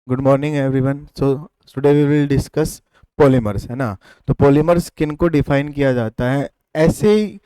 Good morning everyone. So today we will discuss polymers, है ना। तो पॉलीमर्स किन को डिफाइन किया जाता है? ऐसे ही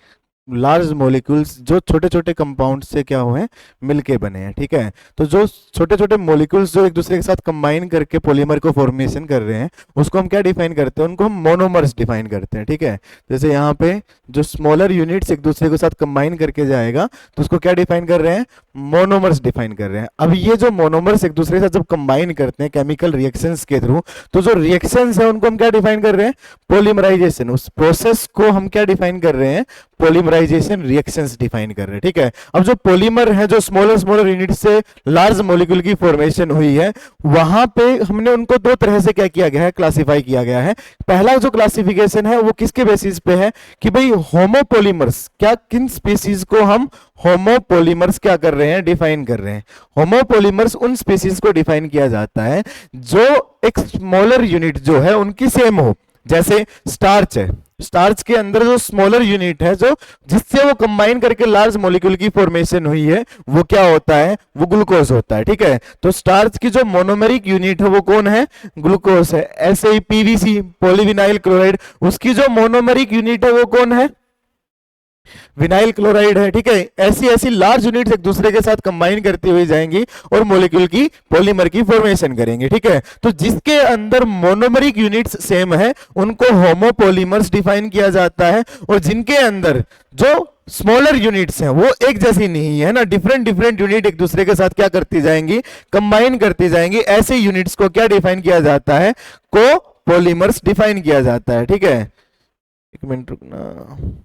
लार्ज मॉलिक्यूल्स जो छोटे छोटे कंपाउंड से क्या हुए हैं, मिलके बने हैं। ठीक है, तो जो छोटे छोटे मॉलिक्यूल्स जो एक दूसरे के साथ कंबाइन करके पॉलीमर को फॉर्मेशन कर रहे हैं, उसको हम क्या डिफाइन करते हैं? उनको हम मोनोमर्स डिफाइन करते हैं। ठीक है, जैसे यहाँ पे जो स्मॉलर यूनिट्स एक दूसरे के साथ कंबाइन करके जाएगा, तो उसको क्या डिफाइन कर रहे हैं? मोनोमर्स डिफाइन कर रहे हैं। अब ये जो मोनोमर्स एक दूसरे के साथ जब कंबाइन करते हैं केमिकल रिएक्शंस के थ्रू, तो जो रिएक्शंस है उनको हम क्या डिफाइन कर रहे हैं? पॉलीमराइजेशन। उस प्रोसेस को हम क्या डिफाइन कर रहे हैं? पॉलीमराइजेशन रिएक्शंस डिफाइन कर रहे हैं। ठीक है, अब जो पॉलीमर है, जो स्मॉलर स्मॉलर यूनिट से लार्ज मॉलिक्यूल की फॉर्मेशन हुई है, वहां पे हमने उनको दो तरह से क्या किया गया है? क्लासिफाई किया गया है। पहला जो क्लासिफिकेशन है वो किसके बेसिस पे है कि भाई होमोपोलीमर्स, क्या किन स्पीसीज को हम होमोपोलीमर्स क्या कर रहे हैं? डिफाइन कर रहे हैं। होमोपोलीमर्स उन स्पीसीज को डिफाइन किया जाता है जो एक स्मॉलर यूनिट जो है उनकी सेम हो। जैसे स्टार्च है, स्टार्च के अंदर जो स्मॉलर यूनिट है, जो जिससे वो कंबाइन करके लार्ज मॉलिक्यूल की फॉर्मेशन हुई है, वो क्या होता है? वो ग्लूकोज होता है। ठीक है, तो स्टार्च की जो मोनोमेरिक यूनिट है वो कौन है? ग्लूकोज है। ऐसे ही पीवीसी, पॉलीविनाइल क्लोराइड, उसकी जो मोनोमेरिक यूनिट है वो कौन है? विनाइल क्लोराइड है। ठीक है, ऐसी ऐसी लार्ज यूनिट्स एक दूसरे के साथ कंबाइन करती हुई जाएंगी और मॉलिक्यूल की पॉलीमर की फॉर्मेशन करेंगे। ठीक है, तो जिसके अंदर मोनोमरिक यूनिट्स सेम है उनको होमोपोलीमर्स डिफाइन किया जाता है, और जिनके अंदर जो स्मॉलर यूनिट्स हैं वो एक जैसी नहीं है ना, डिफरेंट डिफरेंट यूनिट एक दूसरे के साथ क्या करती जाएंगी? कंबाइन करती जाएंगी। ऐसे यूनिट्स को क्या डिफाइन किया जाता है? को पॉलीमर्स डिफाइन किया जाता है। ठीक है, एक मिनट रुकना।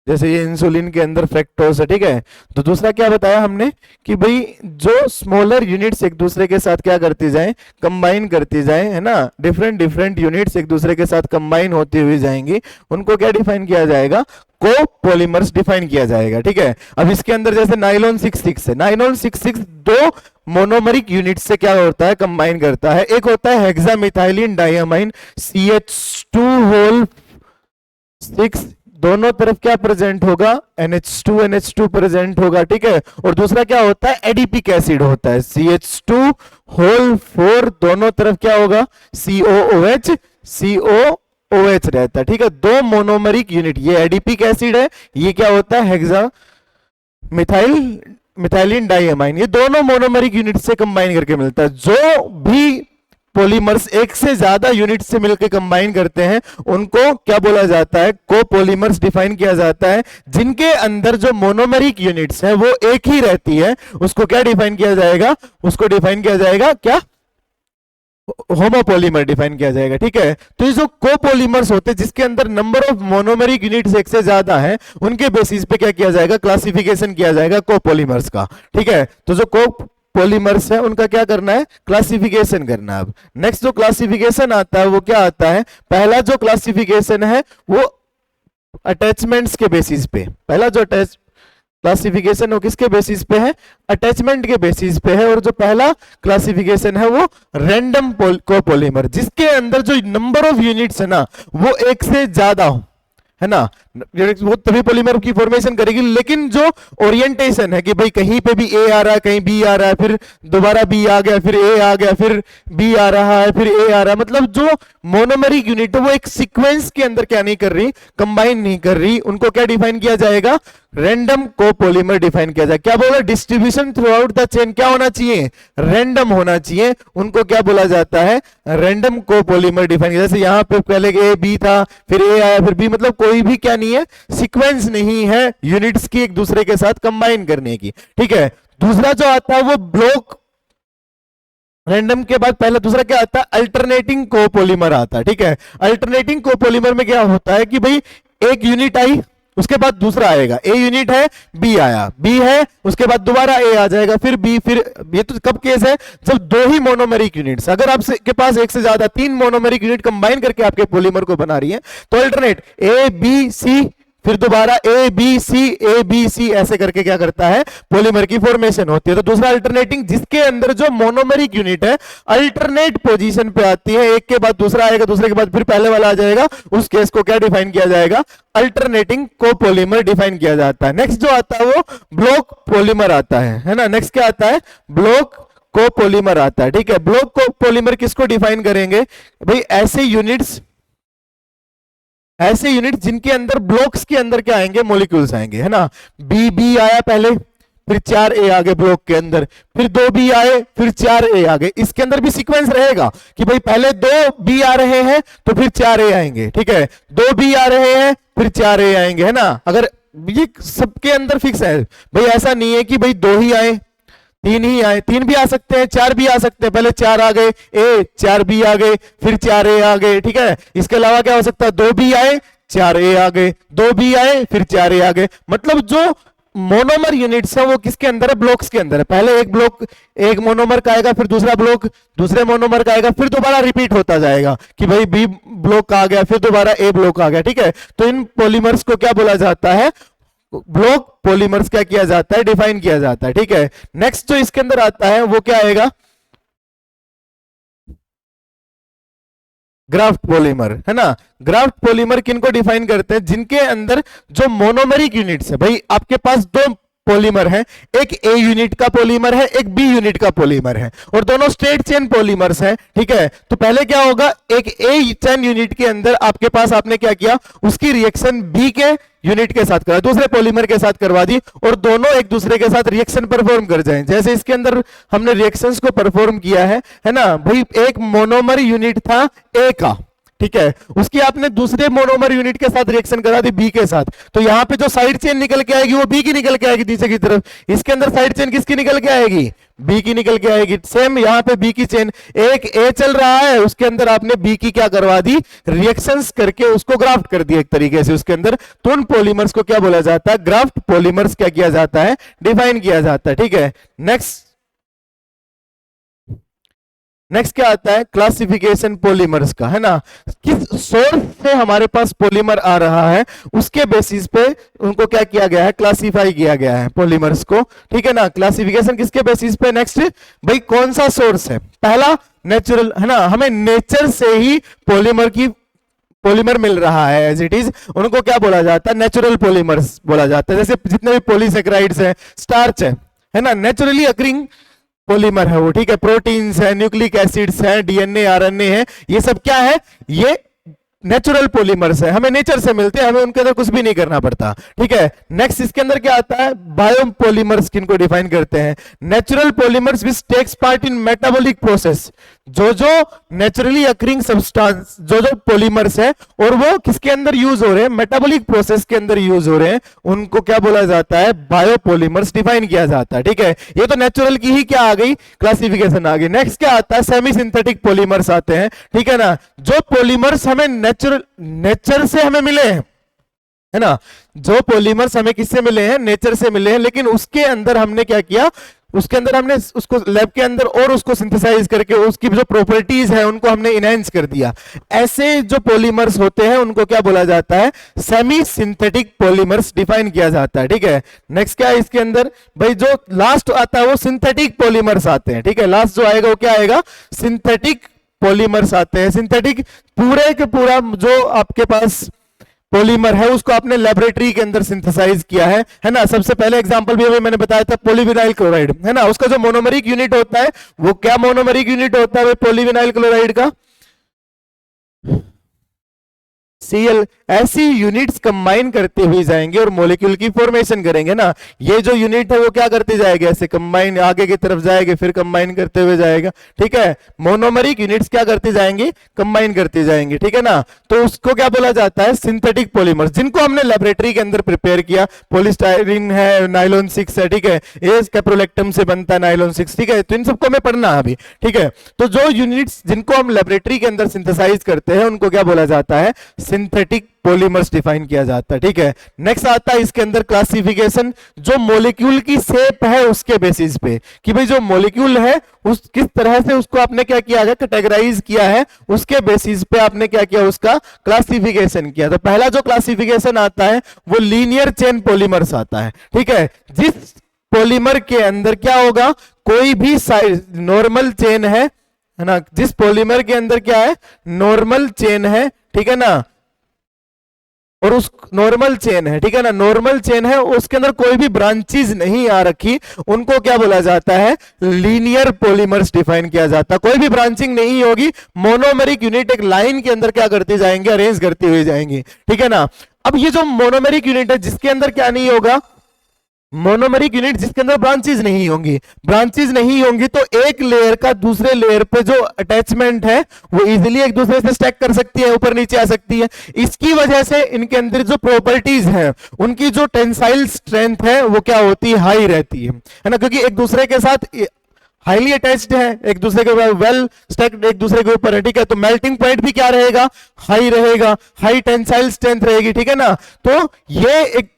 जैसे ये इंसुलिन के अंदर फ्रैक्टोज है। ठीक है, तो दूसरा क्या बताया हमने कि भाई जो स्मॉलर यूनिट्स एक दूसरे के साथ क्या करती जाए? कंबाइन करती जाए, है ना। डिफरेंट डिफरेंट यूनिट्स एक दूसरे के साथ कंबाइन होती हुई जाएंगी, उनको क्या डिफाइन किया जाएगा? कोपॉलीमर्स डिफाइन किया जाएगा। ठीक है, अब इसके अंदर जैसे नाइलॉन 66 है, नाइलॉन 66 दो मोनोमरिक यूनिट से क्या होता है? कंबाइन करता है। एक होता है हेक्सामिथाइलिन डायमाइन CH2 होल 6, दोनों तरफ क्या प्रेजेंट होगा? NH2 प्रेजेंट होगा। ठीक है, और दूसरा क्या होता है? एडिपिक एसिड होता है CH2 होल 4, दोनों तरफ क्या होगा? COOH रहता है। ठीक है, दो मोनोमरिक यूनिट, ये एडिपिक एसिड है, ये क्या होता है? हेक्सा मिथाइलिन डाइएमाइन, ये दोनों मोनोमरिक यूनिट से कंबाइन करके मिलता है। जो भी पॉलीमर्स एक से ज्यादा यूनिट से मिलकर कंबाइन करते हैं उनको क्या बोला जाता है? कोपॉलीमर्स डिफाइन किया जाता है। जिनके अंदर जो मोनोमेरिक यूनिट्स है वो एक ही रहती है, उसको क्या डिफाइन किया जाएगा? उसको डिफाइन किया जाएगा क्या? होमोपोलीमर डिफाइन किया जाएगा। ठीक है, तो ये जो कोपॉलीमर्स होते हैं जिसके अंदर नंबर ऑफ मोनोमेरिक यूनिट्स एक से ज्यादा है, उनके बेसिस पे क्या किया जाएगा? क्लासिफिकेशन किया जाएगा कोपॉलीमर्स का। ठीक है, तो जो पॉलीमर्स है उनका क्या करना है? क्लासिफिकेशन करना है। अब नेक्स्ट जो क्लासिफिकेशन आता है वो क्या आता है? पहला जो क्लासिफिकेशन है वो अटैचमेंट्स के बेसिस पे, पहला जो क्लासिफिकेशन वो किसके बेसिस पे है? अटैचमेंट के बेसिस पे है। और जो पहला क्लासिफिकेशन है वो रैंडम कोपॉलीमर, जिसके अंदर जो नंबर ऑफ यूनिट्स है ना वो एक से ज्यादा हो, है ना, वो तभी पॉलीमर की फॉर्मेशन करेगी। लेकिन जो ओरिएंटेशन है कि भाई कहीं पे भी ए आ रहा है, कहीं बी आ रहा है, फिर दोबारा बी आ गया, फिर ए आ गया, फिर बी आ रहा है, फिर ए आ रहा है, मतलब जो मोनोमेरिक यूनिट है वो एक सीक्वेंस के अंदर क्या नहीं कर रही? कंबाइन नहीं कर रही, उनको क्या डिफाइन किया जाएगा? रैंडम कोपॉलीमर डिफाइन किया जाए। क्या बोला? Distribution through out the chain क्या होना चाहिए? रैंडम होना चाहिए, उनको क्या बोला जाता है? रैंडम कोपॉलीमर डिफाइन किया। जैसे यहां पे पहले ए बी था, फिर ए आया, फिर बी, मतलब कोई भी क्या नहीं है? सीक्वेंस नहीं है यूनिट्स की एक दूसरे के साथ कंबाइन करने की। ठीक है, दूसरा जो आता है वो ब्लॉक रैंडम के बाद पहला दूसरा क्या आता है? अल्टरनेटिंग कोपॉलीमर आता है। ठीक है, अल्टरनेटिंग कोपॉलीमर में क्या होता है कि भाई एक यूनिट आई, उसके बाद दूसरा आएगा, ए यूनिट है, बी आया, बी है, उसके बाद दोबारा ए आ जाएगा, फिर बी, फिर ये तो कब केस है? जब दो ही मोनोमेरिक यूनिट्स, अगर आपके के पास एक से ज्यादा तीन मोनोमेरिक यूनिट कंबाइन करके आपके पॉलीमर को बना रही है तो अल्टरनेट ए बी सी, फिर दोबारा ए बी सी ऐसे करके क्या करता है, पॉलीमर की फॉर्मेशन होती है। तो दूसरा अल्टरनेटिंग, जिसके अंदर जो मोनोमेरिक यूनिट है अल्टरनेट पोजीशन पे आती है, एक के बाद दूसरा आएगा, दूसरे के बाद फिर पहले वाला आ जाएगा, उस केस को क्या डिफाइन किया जाएगा, अल्टरनेटिंग कोपॉलीमर डिफाइन किया जाता है। नेक्स्ट जो आता है वो ब्लॉक पॉलीमर आता है ना। नेक्स्ट क्या आता है, ब्लॉक कोपॉलीमर आता है। ठीक है, ब्लॉक कोपॉलीमर किसको डिफाइन करेंगे भाई, ऐसे यूनिट्स जिनके अंदर ब्लॉक्स के अंदर क्या आएंगे, मॉलिक्यूल्स आएंगे, है ना। बी आया पहले, फिर 4A आ गए ब्लॉक के अंदर, फिर 2B आए, फिर 4A आ गए। इसके अंदर भी सीक्वेंस रहेगा कि भाई पहले 2B आ रहे हैं तो फिर 4A आएंगे। ठीक है, 2B आ रहे हैं फिर 4A आएंगे, है ना। अगर ये सबके अंदर फिक्स है भाई, ऐसा नहीं है कि भाई 2 ही आए 3 ही आए, 3 भी आ सकते हैं, 4 भी आ सकते हैं। पहले 4 आ गए ए, 4B आ गए, फिर 4A आ गए। ठीक है, इसके अलावा क्या हो सकता है, 2B आए 4A आ गए, 2B आए फिर 4A आ गए। मतलब जो मोनोमर यूनिट्स है वो किसके अंदर है, ब्लॉक्स के अंदर है। पहले एक ब्लॉक एक मोनोमर का आएगा, फिर दूसरा ब्लॉक दूसरे मोनोमर का आएगा, फिर दोबारा रिपीट होता जाएगा कि भाई बी ब्लॉक आ गया, फिर दोबारा ए ब्लॉक आ गया। ठीक है, तो इन पॉलीमर्स को क्या बोला जाता है, ब्लॉक पॉलीमर्स क्या किया जाता है, डिफाइन किया जाता है। ठीक है, नेक्स्ट जो इसके अंदर आता है वो क्या आएगा, ग्राफ्ट पॉलीमर, है ना। ग्राफ्ट पॉलीमर किनको डिफाइन करते हैं, जिनके अंदर जो मोनोमेरिक यूनिट्स है, भाई आपके पास 2 पॉलीमर है, एक ए यूनिट का पॉलीमर है, एक बी यूनिट का पॉलीमर है, और दोनों स्ट्रेट चेन पॉलीमर्स हैं। ठीक है, तो पहले क्या होगा, एक ए चेन यूनिट के अंदर आपके पास आपने क्या किया, उसकी रिएक्शन बी के यूनिट के साथ करा, दूसरे पॉलीमर के साथ करवा दी, और दोनों एक दूसरे के साथ रिएक्शन परफॉर्म कर जाएं। जैसे इसके अंदर हमने रिएक्शंस को परफॉर्म किया है ना भाई। एक मोनोमर यूनिट था ए का, ठीक है, उसकी आपने दूसरे मोनोमर यूनिट के साथ रिएक्शन करा दी बी के साथ, तो यहां पे जो साइड चेन निकल के आएगी वो बी की निकल के आएगी नीचे की तरफ। इसके अंदर साइड चेन किसकी निकल के आएगी, बी की निकल के आएगी। सेम यहां पे बी की चेन, एक ए चल रहा है उसके अंदर आपने बी की क्या करवा दी, रिएक्शंस करके उसको ग्राफ्ट कर दिया एक तरीके से उसके अंदर। तो उन पॉलीमर्स को क्या बोला जाता है, ग्राफ्ट पॉलीमर्स क्या किया जाता है, डिफाइन किया जाता है। ठीक है, नेक्स्ट क्या आता है, क्लासिफिकेशन पॉलीमर्स का, है ना। किस सोर्स से हमारे पास पॉलीमर आ रहा है उसके बेसिस पे उनको क्या किया गया है, क्लासिफाई किया गया है पॉलीमर्स को। ठीक है ना, क्लासिफिकेशन किसके बेसिस पे। नेक्स्ट भाई कौन सा सोर्स है, पहला नेचुरल, है ना, हमें नेचर से ही पॉलीमर मिल रहा है एज इट इज, उनको क्या बोला जाता है, नेचुरल पॉलीमर्स बोला जाता है। जैसे जितने भी पॉलीसेकेराइड्स हैं, स्टार्च है ना, नेचुरली अकरिंग पॉलीमर है वो। ठीक है, प्रोटीन्स है, न्यूक्लिक एसिड्स हैं, डीएनए आरएनए है, ये सब क्या है, ये नेचुरल पॉलीमर्स है, हमें नेचर से मिलते हैं, हमें उनके अंदर कुछ भी नहीं करना पड़ता। ठीक है, नेक्स्ट इसके अंदर क्या आता है, बायोपॉलीमर्स किनको डिफाइन करते हैं, natural polymers which takes part in metabolic process. जो नेचुरली अकरिंग सब्सटेंस, जो पॉलीमर्स है और वो किसके अंदर यूज हो रहे हैं, मेटाबॉलिक प्रोसेस के अंदर यूज हो रहे हैं, उनको क्या बोला जाता है, बायोपॉलीमर्स डिफाइन किया जाता है। ठीक है, ये तो नेचुरल की ही क्या आ गई, क्लासिफिकेशन आ गई। नेक्स्ट क्या आता है, सेमी सिंथेटिक पॉलीमर्स आते हैं। ठीक है ना, जो पॉलीमर्स हमें नेचर से हमें मिले हैं, है ना, जो पॉलीमर्स हमें किससे मिले हैं, नेचर से मिले हैं, लेकिन उसके अंदर हमने क्या किया, उसके अंदर हमने उसको लैब के अंदर और उसको सिंथेसाइज करके उसकी जो प्रॉपर्टीज है उनको हमने इनहेंस कर दिया। ऐसे जो पॉलीमर्स होते हैं उनको क्या बोला जाता है, सेमी सिंथेटिक पॉलीमर्स डिफाइन किया जाता है। ठीक है, नेक्स्ट क्या है इसके अंदर, भाई जो लास्ट आता है वो सिंथेटिक पॉलीमर्स आते हैं। ठीक है, लास्ट जो आएगा वो क्या आएगा, सिंथेटिक पॉलीमर्स आते हैं। सिंथेटिक पूरे के पूरा जो आपके पास पॉलीमर है उसको आपने लेबोरेटरी के अंदर सिंथेसाइज किया है ना। सबसे पहले एग्जांपल भी अभी मैंने बताया था पॉलीविनाइल क्लोराइड, है ना, उसका जो मोनोमेरिक यूनिट होता है वो क्या मोनोमेरिक यूनिट होता है पॉलीविनाइल क्लोराइड का, Cl। ऐसी यूनिट्स कंबाइन करते हुए जाएंगे और मॉलिक्यूल की फॉर्मेशन करेंगे ना। ये जो यूनिट है वो क्या करते जाएंगे, ऐसे कंबाइन आगे की तरफ जाएंगे, फिर कंबाइन करते हुए जाएगा। ठीक है, मोनोमरिक यूनिट्स क्या करते जाएंगे, कंबाइन करते जाएंगे। ठीक है ना, तो उसको क्या बोला जाता है, सिंथेटिक पॉलीमर्स, जिनको हमने लेबोरेटरी के अंदर प्रिपेयर किया। पॉलीस्टाइरीन है, नायलॉन 6 है, ठीक है, ये कैप्रोलैक्टम से बनता है नायलॉन 6। ठीक है, तो इन सबको हमें पढ़ना है अभी। ठीक है, तो जो यूनिट्स जिनको हम लेबोरेटरी के अंदर सिंथेसाइज करते हैं उनको क्या बोला जाता है, सिंथेटिक पॉलीमर्स डिफाइन किया जाता है। ठीक है, नेक्स्ट आता है इसके अंदर क्लासिफिकेशन, जो मॉलिक्यूल की शेप है उसके बेसिस पे, कि भाई जो मॉलिक्यूल है उस किस तरह से उसको आपने क्या किया है, कैटेगराइज किया है, उसके बेसिस पे आपने क्या किया, उसका क्लासिफिकेशन किया। तो पहला जो क्लासिफिकेशन आता है वो लीनियर चेन पॉलीमर्स आता है। ठीक है, जिस पॉलीमर के अंदर क्या होगा, कोई भी नॉर्मल चेन है ना, जिस पॉलीमर के अंदर क्या है, नॉर्मल चेन है, ठीक है ना, और उस नॉर्मल चेन है, ठीक है ना, नॉर्मल चेन है, उसके अंदर कोई भी ब्रांचेज नहीं आ रखी, उनको क्या बोला जाता है, लीनियर पॉलीमर्स डिफाइन किया जाता है। कोई भी ब्रांचिंग नहीं होगी, मोनोमेरिक यूनिट एक लाइन के अंदर क्या करती जाएंगे, अरेंज करती हुई जाएंगी। ठीक है ना, अब ये जो मोनोमेरिक यूनिट है जिसके अंदर क्या नहीं होगा, मोनोमेरिक यूनिट जिसके अंदर ब्रांचेज नहीं होंगी, ब्रांचेज नहीं होंगी तो एक लेयर का दूसरे लेयर पे जो अटैचमेंट है वो इजीली एक दूसरे से स्टैक कर सकती है, ऊपर नीचे आ सकती है। इसकी वजह से इनके अंदर जो प्रॉपर्टीज है, उनकी जो टेंसाइल स्ट्रेंथ है वो क्या होती है, हाई रहती है ना, क्योंकि एक दूसरे के साथ हाईली अटैच्ड है, एक दूसरे के ऊपर वेल स्टैक्ड एक दूसरे के ऊपर है। ठीक है, तो मेल्टिंग पॉइंट भी क्या रहेगा, हाई रहेगा, हाई टेंसाइल स्ट्रेंथ रहेगी। ठीक है ना, तो ये एक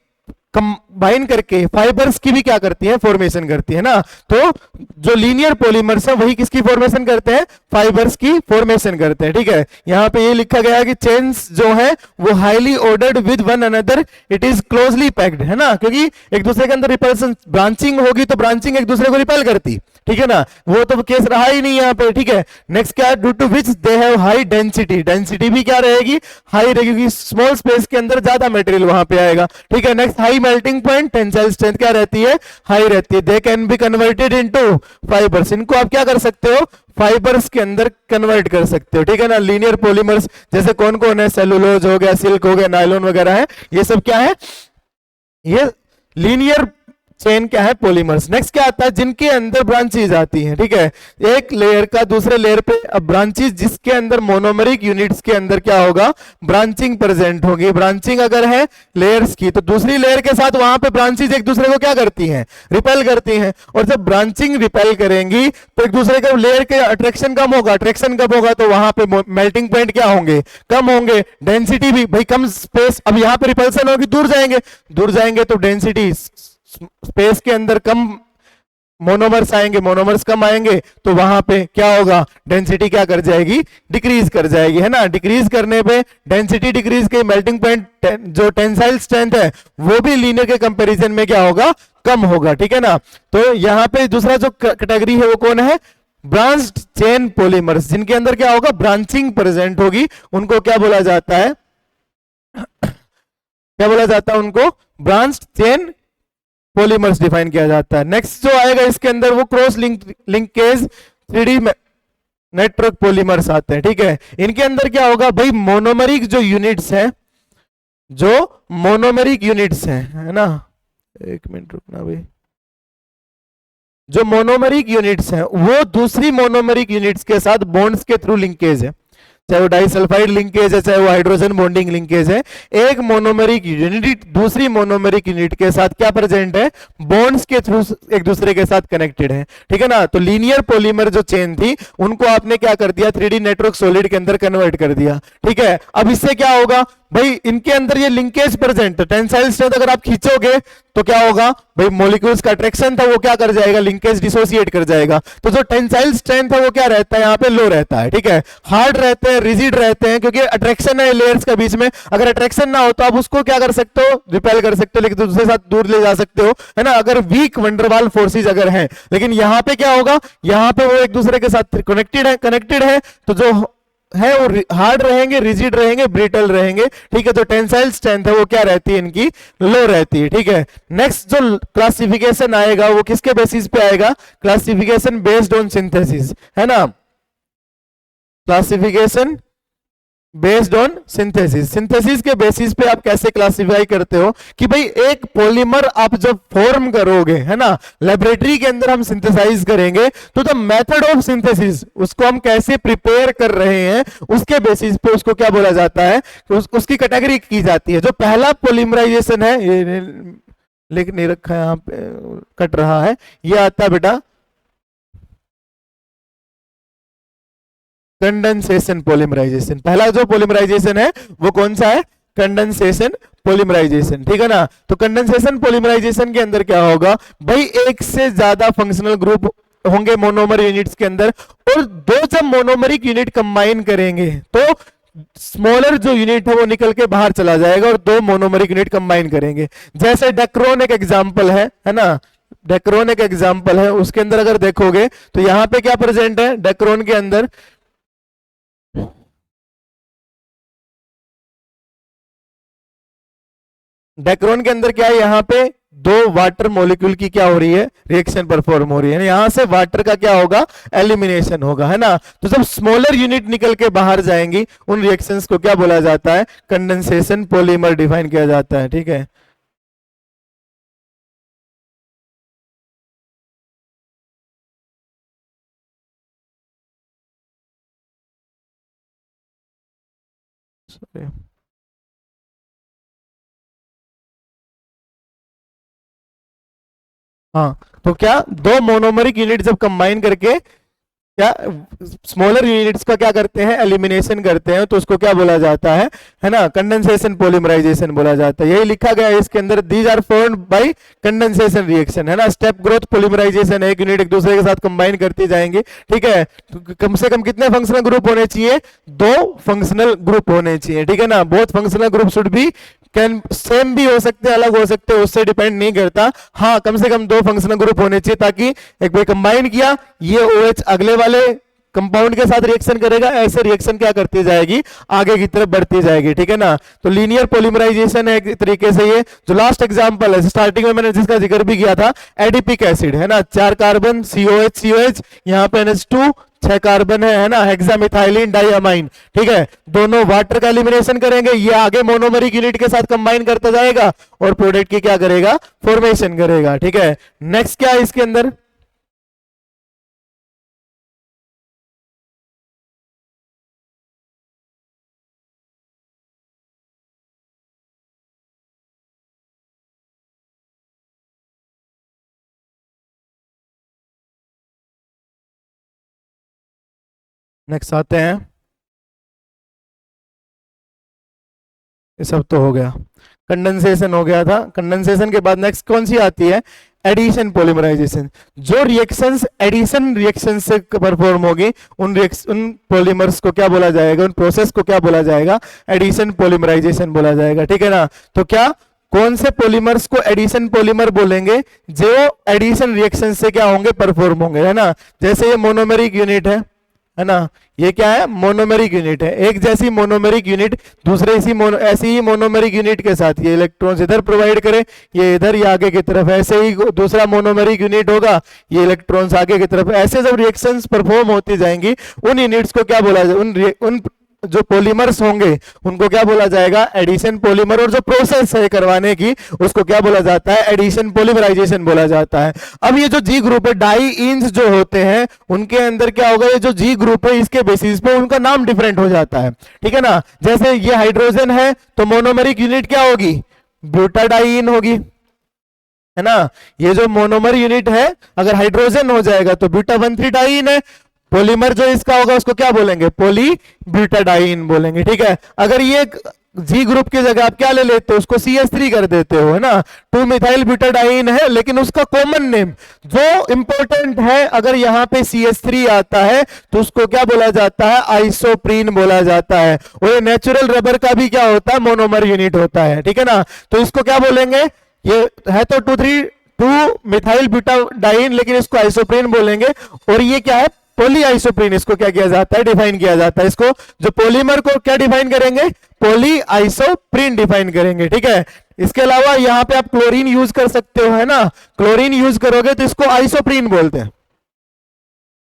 कंबाइन करके फाइबर्स की भी क्या करती है, फॉर्मेशन करती है ना। तो जो लीनियर पॉलीमर्स है वही किसकी फॉर्मेशन करते हैं, फाइबर्स की फॉर्मेशन करते हैं। ठीक है, यहां पे ये लिखा गया कि चेन्स जो है वो highly ordered with one another, it is closely packed, है ना, क्योंकि एक दूसरे के अंदर रिपल्सन, ब्रांचिंग होगी तो ब्रांचिंग एक दूसरे को रिपेल करती, ठीक है ना, वो तो केस रहा ही नहीं यहाँ पे। ठीक है, नेक्स्ट क्या है, due to which they have high density, density भी क्या रहेगी, हाई रहेगी, क्योंकि स्मॉल स्पेस के अंदर ज्यादा मटेरियल वहां पे आएगा। ठीक है, next high melting point, tensile strength क्या रहती है, हाई रहती है। They can be converted into fibres, इनको आप क्या कर सकते हो, फाइबर्स के अंदर कन्वर्ट कर सकते हो। ठीक है ना, लीनियर पॉलीमर्स जैसे कौन कौन है, सेलुलोज हो गया, सिल्क हो गया, नायलॉन वगैरह है, ये सब क्या है, ये लीनियर चेन क्या है, पॉलीमर्स। नेक्स्ट क्या आता है, जिनके अंदर ब्रांचेज आती हैं। ठीक है, एक लेयर का दूसरे लेयर पे अब ब्रांचेज, जिसके अंदर मोनोमेरिक यूनिट्स के अंदर क्या होगा, ब्रांचिंग प्रेजेंट होगी। ब्रांचिंग अगर है लेयर्स की तो दूसरी लेयर के साथ वहां पे ब्रांचेज एक दूसरे को क्या करती हैं, रिपेल करती हैं, और जब ब्रांचिंग रिपेल करेंगी तो एक दूसरे के लेयर के अट्रैक्शन कम होगा, अट्रैक्शन कम होगा तो वहां पे मेल्टिंग पॉइंट क्या होंगे, कम होंगे, डेंसिटी भी भाई कम स्पेस, अब यहां पे रिपल्सन होगी, दूर जाएंगे, दूर जाएंगे तो डेंसिटी स्पेस के अंदर कम मोनोमर्स आएंगे, मोनोमर्स कम आएंगे तो वहां पे क्या होगा, डेंसिटी क्या कर जाएगी, डिक्रीज कर जाएगी, है ना। डिक्रीज करने पे डेंसिटी डिक्रीज के मेल्टिंग पॉइंट जो टेंसाइल स्ट्रेंथ है वो भी लीनियर के कंपैरिजन में क्या होगा, कम होगा। ठीक है ना, तो यहां पे दूसरा जो कैटेगरी है वो कौन है, ब्रांच्ड चेन पॉलीमर्स, जिनके अंदर क्या होगा, ब्रांचिंग प्रेजेंट होगी, उनको क्या बोला जाता है, क्या बोला जाता है, उनको ब्रांच्ड चेन पॉलीमर्स डिफाइन किया जाता है। नेक्स्ट जो आएगा इसके अंदर वो cross linkage 3D network polymers आते हैं। ठीक है, इनके अंदर क्या होगा भाई, मोनोमेरिक जो यूनिट्स हैं, जो मोनोमेरिक यूनिट्स हैं, है ना, एक मिनट रुकना भाई, जो मोनोमेरिक यूनिट्स हैं वो दूसरी मोनोमेरिक यूनिट्स के साथ बॉन्ड्स के थ्रू लिंकेज है, चाहे वो डाइसल्फाइड लिंकेज है, चाहे वो हाइड्रोजन बॉन्डिंग लिंकेज है। एक मोनोमेरिक यूनिट दूसरी मोनोमेरिक यूनिट के साथ क्या प्रेजेंट है, बॉन्ड्स के थ्रू एक दूसरे के साथ कनेक्टेड है। ठीक है ना, तो लीनियर पॉलीमर जो चेन थी उनको आपने क्या कर दिया, 3D नेटवर्क सॉलिड के अंदर कन्वर्ट कर दिया। ठीक है, अब इससे क्या होगा भाई, इनके अंदर ये लिंकेज प्रेजेंट, टेंसाइल स्ट्रेंथ अगर आप खींचोगे तो क्या होगा भाई, मॉलिक्यूल्स का अट्रैक्शन था वो क्या कर जाएगा, लिंकेज डिसोसिएट कर जाएगा। तो जो टेंसाइल स्ट्रेंथ है वो क्या रहता है, यहाँ पे लो रहता है। ठीक है, हार्ड रहते हैं, रिजिड रहते हैं, क्योंकि अट्रैक्शन है लेयर्स के बीच में। अगर अट्रैक्शन ना हो तो आप उसको क्या कर सकते हो, रिपेल कर सकते हो, लेकिन दूसरे साथ दूर ले जा सकते हो, है ना, अगर वीक वंडरवाल फोर्सेज अगर हैं। लेकिन यहाँ पे क्या होगा, यहाँ पे वो एक दूसरे के साथ कनेक्टेड है तो जो है वो हार्ड रहेंगे, रिजिड रहेंगे, ब्रिटल रहेंगे। ठीक है, तो टेंसाइल स्ट्रेंथ है वो क्या रहती है, इनकी लो रहती है। ठीक है, नेक्स्ट जो क्लासिफिकेशन आएगा वो किसके बेसिस पे आएगा, क्लासिफिकेशन बेस्ड ऑन सिंथेसिस, है ना, classification based on synthesis. Synthesis के बेसिस पे आप कैसे क्लासिफाई करते हो कि भाई एक पॉलीमर आप जब फॉर्म करोगे, है ना, लेबोरेटरी के अंदर हम सिंथेसाइज करेंगे तो द मेथड ऑफ सिंथेसिस, उसको हम कैसे प्रिपेयर कर रहे हैं उसके बेसिस पे उसको क्या बोला जाता है, उसकी कैटेगरी की जाती है। जो पहला पॉलीमराइजेशन है, ये लिख नहीं रखा है यहाँ पे, कट रहा है, ये आता है बेटा कंडेंसेशन पॉलीमराइजेशन, पहला जो पॉलीमराइजेशन है वो कौन सा है, कंडेंसेशन पॉलीमराइजेशन, ठीक है ना। तो कंडेंसेशन पॉलीमराइजेशन के अंदर क्या होगा भाई, एक से ज्यादा फंक्शनल ग्रुप होंगे मोनोमर यूनिट्स के अंदर, और दो जब मोनोमरिक यूनिट कंबाइन करेंगे तो स्मॉलर जो यूनिट है वो निकल के बाहर चला जाएगा और दो मोनोमरिक यूनिट कंबाइन करेंगे। जैसे डेक्रोन एक एग्जांपल है ना, डेक्रोन एक एग्जांपल है, उसके अंदर अगर देखोगे तो यहां पे क्या प्रेजेंट है डेक्रोन के अंदर, डेक्रोन के अंदर क्या है, यहाँ पे दो वाटर मॉलिक्यूल की क्या हो रही है, रिएक्शन परफॉर्म हो रही है, यहां से वाटर का क्या होगा, एलिमिनेशन होगा, है ना। तो जब स्मॉलर यूनिट निकल के बाहर जाएंगी उन रिएक्शंस को क्या बोला जाता है, कंडेंसेशन पॉलीमर डिफाइन किया जाता है, ठीक है। Sorry. हाँ, तो क्या दो मोनोमरिक यूनिट जब कंबाइन करके क्या स्मॉलर यूनिट्स का क्या करते हैं, एलिमिनेशन करते हैं, तो उसको क्या बोला जाता है ना, कंडेंसेशन पॉलीमराइजेशन बोला जाता है। यही लिखा गया है इसके अंदर, these are formed by condensation reaction, है ना, स्टेप ग्रोथ पॉलीमराइजेशन, एक यूनिट एक दूसरे के साथ कंबाइन करती जाएंगे, ठीक है। तो कम से कम कितने फंक्शनल ग्रुप होने चाहिए, दो फंक्शनल ग्रुप होने चाहिए, ठीक है ना। Both functional group should be, can same भी हो सकते हैं अलग हो सकते हैं, उससे डिपेंड नहीं करता, हाँ कम से कम दो फंक्शनल ग्रुप होने चाहिए, ताकि एक बार कंबाइन किया ये OH अगले वाले कंपाउंड के साथ रिएक्शन करेगा, ऐसे रिएक्शन क्या करती जाएगी, आगे की तरफ बढ़ती जाएगी, ठीक है ना। तो लीनियर पॉलीमराइजेशन है एक तरीके से, ये जो लास्ट एग्जांपल है स्टार्टिंग में मैंने जिसका जिक्र भी किया था, एडिपिक एसिड, है ना, 4 कार्बन COH COH, यहाँ पे NH2 6 कार्बन है ना, हेक्सामिथाइलिन डाइअमाइन, ठीक है। दोनों वाटर का एलिमिनेशन करेंगे, ये आगे मोनोमरिक यूनिट के साथ कंबाइन करता जाएगा और प्रोडक्ट की क्या करेगा, फॉर्मेशन करेगा, ठीक है। नेक्स्ट क्या है इसके अंदर, नेक्स्ट आते हैं, ये सब तो हो गया, कंडेंसेशन हो गया था। कंडेंसेशन के बाद नेक्स्ट कौन सी आती है, एडिशन पॉलीमराइजेशन। जो रिएक्शंस एडिशन रिएक्शन से परफॉर्म होगी उन पॉलीमर्स को क्या बोला जाएगा, उन प्रोसेस को क्या बोला जाएगा, एडिशन पॉलीमराइजेशन बोला जाएगा, ठीक है ना। तो क्या कौन से पॉलीमर्स को एडिशन पॉलीमर बोलेंगे, जो एडिशन रिएक्शन से क्या होंगे, परफॉर्म होंगे, है ना। जैसे ये मोनोमेरिक यूनिट है ना, ये क्या है, मोनोमेरिक यूनिट है, एक जैसी मोनोमेरिक यूनिट दूसरे ऐसी ही मोनोमेरिक यूनिट के साथ ये इलेक्ट्रॉन्स इधर प्रोवाइड करे, ये इधर या आगे की तरफ, ऐसे ही दूसरा मोनोमेरिक यूनिट होगा, ये इलेक्ट्रॉन्स आगे की तरफ, ऐसे जब रिएक्शंस परफॉर्म होती जाएंगी उन यूनिट्स को क्या बोला जाए, उन जो पॉलीमर्स होंगे उनको क्या बोला जाएगा, एडिशन पॉलीमर, और जो प्रोसेस है करवाने की उसको क्या बोला जाता है, एडिशन पॉलीमराइजेशन बोला जाता है। अब ये जो जी ग्रुप है, डाईइंस जो होते हैं उनके अंदर क्या होगा, ये जो जी ग्रुप है इसके बेसिस पे उनका नाम डिफरेंट हो जाता है, ठीक है ना। जैसे ये हाइड्रोजन है तो मोनोमेरिक यूनिट क्या होगी, ब्यूटाडाईन होगी, है ना। ये जो मोनोमर यूनिट है अगर हाइड्रोजन हो जाएगा तो ब्यूटा 1,3-डाइन है, पॉलीमर जो इसका होगा उसको क्या बोलेंगे, पॉली ब्यूटाडाइन बोलेंगे, ठीक है। अगर ये जी ग्रुप की जगह आप क्या ले लेते हो, उसको CH3 कर देते हो, है ना, 2 मिथाइल ब्यूटाडाइन है, लेकिन उसका कॉमन नेम जो इंपॉर्टेंट है, अगर यहां पे CH3 आता है तो उसको क्या बोला जाता है, आइसोप्रीन बोला जाता है, और ये नेचुरल रबर का भी क्या होता है, मोनोमर यूनिट होता है, ठीक है ना। तो इसको क्या बोलेंगे, ये है तो 2 मिथाइल ब्यूटाडाइन, लेकिन इसको आइसोप्रीन बोलेंगे, और ये क्या है, पॉली आइसोप्रीन, इसको क्या किया जाता है, डिफाइन किया जाता है। इसको जो पॉलीमर को क्या डिफाइन करेंगे, पॉली आइसोप्रीन डिफाइन करेंगे, ठीक है। इसके अलावा यहां पे आप क्लोरीन यूज कर सकते हो, है ना, क्लोरीन यूज करोगे तो इसको आइसोप्रीन बोलते हैं,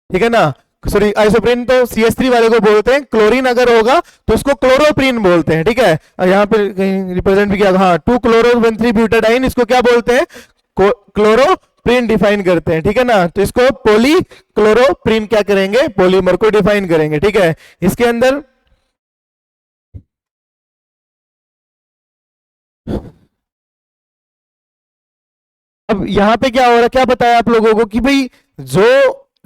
ठीक है ना। सॉरी, आइसोप्रीन तो CH3 वाले को बोलते हैं, क्लोरीन अगर होगा तो उसको क्लोरोप्रीन बोलते हैं, ठीक है। यहाँ पे रिप्रेजेंट भी किया, हाँ 2-chloro-1,3-butadiene, इसको क्या बोलते हैं, क्लोरोप्रीन डिफाइन करते हैं, ठीक है ना। तो इसको पॉली क्लोरोप्रीन क्या करेंगे, पॉलीमर को डिफाइन करेंगे, ठीक है। इसके अंदर अब यहां पे क्या हो रहा है, क्या बताया आप लोगों को कि भाई जो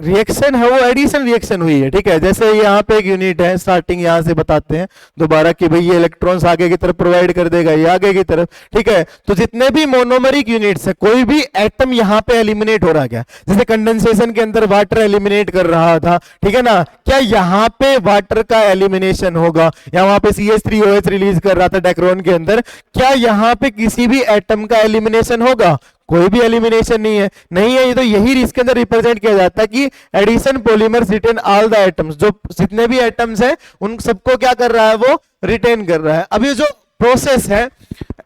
रिएक्शन है वो एडिशन रिएक्शन हुई है, ठीक है। जैसे यहाँ पे एक यूनिट है, स्टार्टिंग यहाँ से बताते हैं दोबारा कि भाई ये इलेक्ट्रॉन्स आगे की तरफ प्रोवाइड कर देगा, ये आगे की तरफ, ठीक है। तो जितने भी मोनोमरिक यूनिट्स है, कोई भी एटम यहाँ पे एलिमिनेट हो रहा क्या, जैसे कंडेंसेशन के अंदर वाटर एलिमिनेट कर रहा था, ठीक है ना, क्या यहाँ पे वाटर का एलिमिनेशन होगा, या वहां पे CH3OH रिलीज कर रहा था डेक्रोन के अंदर, क्या यहाँ पे किसी भी एटम का एलिमिनेशन होगा? कोई भी एलिमिनेशन नहीं है, नहीं है। ये तो यही इसके अंदर रिप्रेजेंट किया जाता है कि addition polymers retain all the atoms, जो जितने भी एटम्स हैं उन सबको क्या कर रहा है, वो रिटेन कर रहा है। अब ये जो प्रोसेस है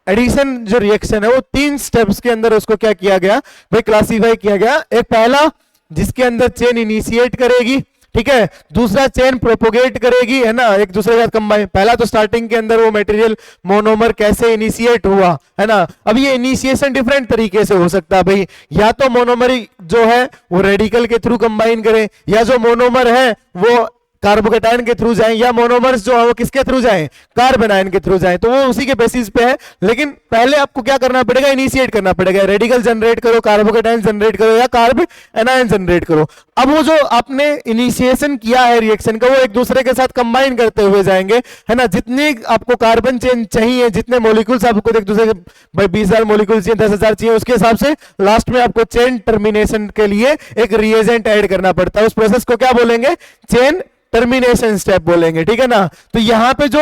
एडिशन जो रिएक्शन है, वो 3 स्टेप्स के अंदर उसको क्या किया गया भाई, क्लासीफाई किया गया। एक पहला जिसके अंदर चेन इनिशिएट करेगी, ठीक है, दूसरा चेन प्रोपोगेट करेगी, है ना, एक दूसरे के साथ कंबाइन। पहला तो स्टार्टिंग के अंदर वो मटेरियल मोनोमर कैसे इनिशिएट हुआ, है ना। अब ये इनिशिएशन डिफरेंट तरीके से हो सकता है भाई, या तो मोनोमर जो है वो रेडिकल के थ्रू कंबाइन करे, या जो मोनोमर है वो कार्बोकेटाइन के थ्रू जाएं, या मोनोमर्स जो है वो किसके थ्रू जाएं, कार्बेनाइन के थ्रू जाएं। तो वो उसी के बेसिस पे है, लेकिन पहले आपको क्या करना पड़ेगा, इनिशिएट करना पड़ेगा। रेडिकल जनरेट करो, कार्बोकेटाइन जनरेट करो, या कार्ब एनायन जनरेट करो। अब वो जो आपने इनिशिएशन किया है रिएक्शन का, वो एक दूसरे के साथ कंबाइन करते हुए जाएंगे, है ना। जितनी आपको कार्बन चेन चाहिए, जितने मॉलिक्यूल्स आपको एक दूसरे के, भाई 20,000 मॉलिक्यूल चाहिए, 10,000 चाहिए, उसके हिसाब से लास्ट में आपको चेन टर्मिनेशन के लिए एक रिएजेंट ऐड करना पड़ता है। उस प्रोसेस को क्या बोलेंगे, चेन टर्मिनेशन स्टेप बोलेंगे, ठीक है ना। तो यहां पे जो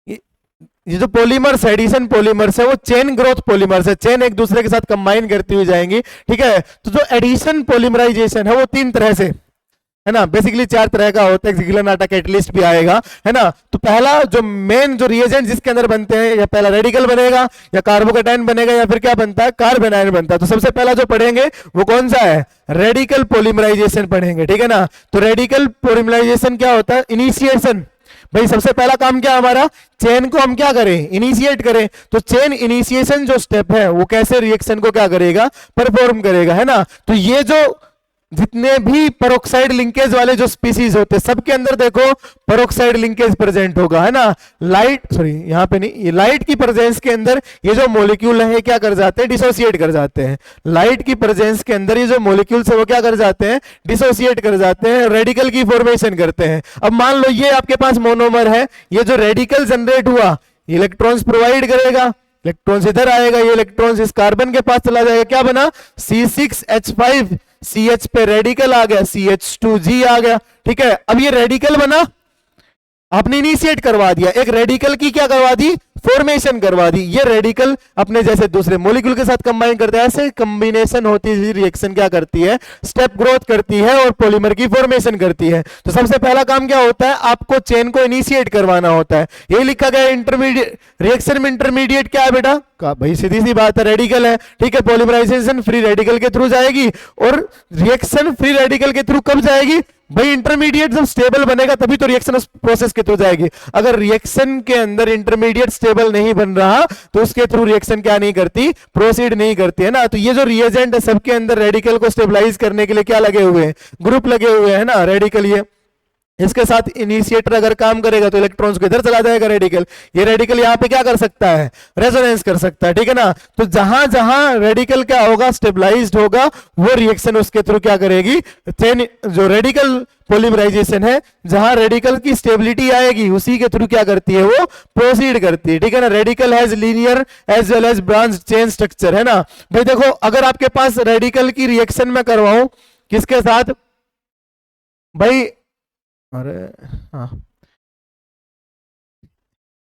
ये जो पॉलीमर्स एडिशन पॉलीमर्स है, वो चेन ग्रोथ पॉलीमर्स है, चेन एक दूसरे के साथ कंबाइन करती हुई जाएंगी, ठीक है। तो जो एडिशन पॉलीमराइजेशन है वो 3 तरह से, है ना, बेसिकली 4 तरह का होता है, ज़िग्लर-नाटा कैटलिस्ट भी आएगा, है ना। तो पहला जो मेन जो रिएजेंट जिसके अंदर बनते हैं, या पहला रेडिकल बनेगा, या कार्बोकेटाइन बनेगा, या फिर क्या बनता है, कार्बेनाइन बनता है। तो सबसे पहला जो पढ़ेंगे वो कौन सा है, रेडिकल पॉलीमराइजेशन पढ़ेंगे, ठीक है ना। तो रेडिकल पॉलीमराइजेशन क्या होता है, इनिशिएशन। भाई सबसे पहला काम क्या हमारा, चेन को हम क्या करें, इनिशिएट करें। तो चेन इनिशिएशन जो स्टेप है वो कैसे रिएक्शन को क्या करेगा, परफॉर्म करेगा, है ना। तो ये जो जितने भी पेरोक्साइड लिंकेज वाले जो स्पीसीज होते हैं, सबके अंदर देखो पेरोक्साइड लिंकेज प्रेजेंट होगा, है ना। लाइट, सॉरी यहाँ पे नहीं, ये लाइट की प्रेजेंस के अंदर ये जो मॉलिक्यूल है क्या कर जाते हैं, डिसोसिएट कर जाते हैं। लाइट की प्रेजेंस के अंदर ये जो मॉलिक्यूल्स है वो क्या कर जाते हैं, डिसोसिएट कर जाते हैं, रेडिकल की फॉर्मेशन करते हैं। अब मान लो ये आपके पास मोनोमर है, ये जो रेडिकल जनरेट हुआ, इलेक्ट्रॉन्स प्रोवाइड करेगा, इलेक्ट्रॉन्स इधर आएगा, ये इलेक्ट्रॉन्स इस कार्बन के पास चला जाएगा, क्या बना, C6H5, CH पे रेडिकल आ गया, CH2G आ गया, ठीक है। अब ये रेडिकल बना, आपने इनिशिएट करवा दिया, एक रेडिकल की क्या करवा दी, फॉर्मेशन करवा दी। ये रेडिकल अपने जैसे दूसरे मॉलिक्यूल के साथ कंबाइन करते हैं, ऐसे कॉम्बिनेशन होती है, रिएक्शन क्या करती है, स्टेप ग्रोथ करती है और पॉलीमर की फॉर्मेशन करती है। तो सबसे पहला काम क्या होता है, आपको चेन को इनिशिएट करवाना होता है। ये लिखा गया इंटरमीडिएट, रिएक्शन में इंटरमीडिएट क्या है बेटा, भाई सीधी सी बात है, रेडिकल है, ठीक है। पॉलीमराइजेशन फ्री रेडिकल के थ्रू जाएगी, और रिएक्शन फ्री रेडिकल के थ्रू कब जाएगी भाई, इंटरमीडिएट जब स्टेबल बनेगा तभी तो रिएक्शन उस प्रोसेस के थ्रू जाएगी। अगर रिएक्शन के अंदर इंटरमीडिएट स्टेबल नहीं बन रहा तो उसके थ्रू रिएक्शन क्या नहीं करती, प्रोसीड नहीं करती, है ना। तो ये जो रिएजेंट है सबके अंदर रेडिकल को स्टेबलाइज करने के लिए क्या लगे हुए हैं, ग्रुप लगे हुए हैं ना, रेडिकल। ये इसके साथ इनिशिएटर अगर काम करेगा तो इलेक्ट्रॉन्स को इधर चला जाएगा रेडिकल, ये रेडिकल यहाँ पे क्या कर सकता है, रेजोनेंस कर सकता है, ठीक है ना। तो जहां जहां रेडिकल क्या होगा, स्टेबलाइज्ड होगा, वो रिएक्शन उसके थ्रू क्या करेगी, चेन जो रेडिकल पॉलीमराइजेशन है, जहां रेडिकल की स्टेबिलिटी आएगी उसी के थ्रू क्या करती है, वो प्रोसीड करती है, ठीक है ना। Radical has linear as well as branch chain structure, है ना। भाई देखो अगर आपके पास रेडिकल की रिएक्शन में करवाऊं किसके साथ भाई, अरे हाँ,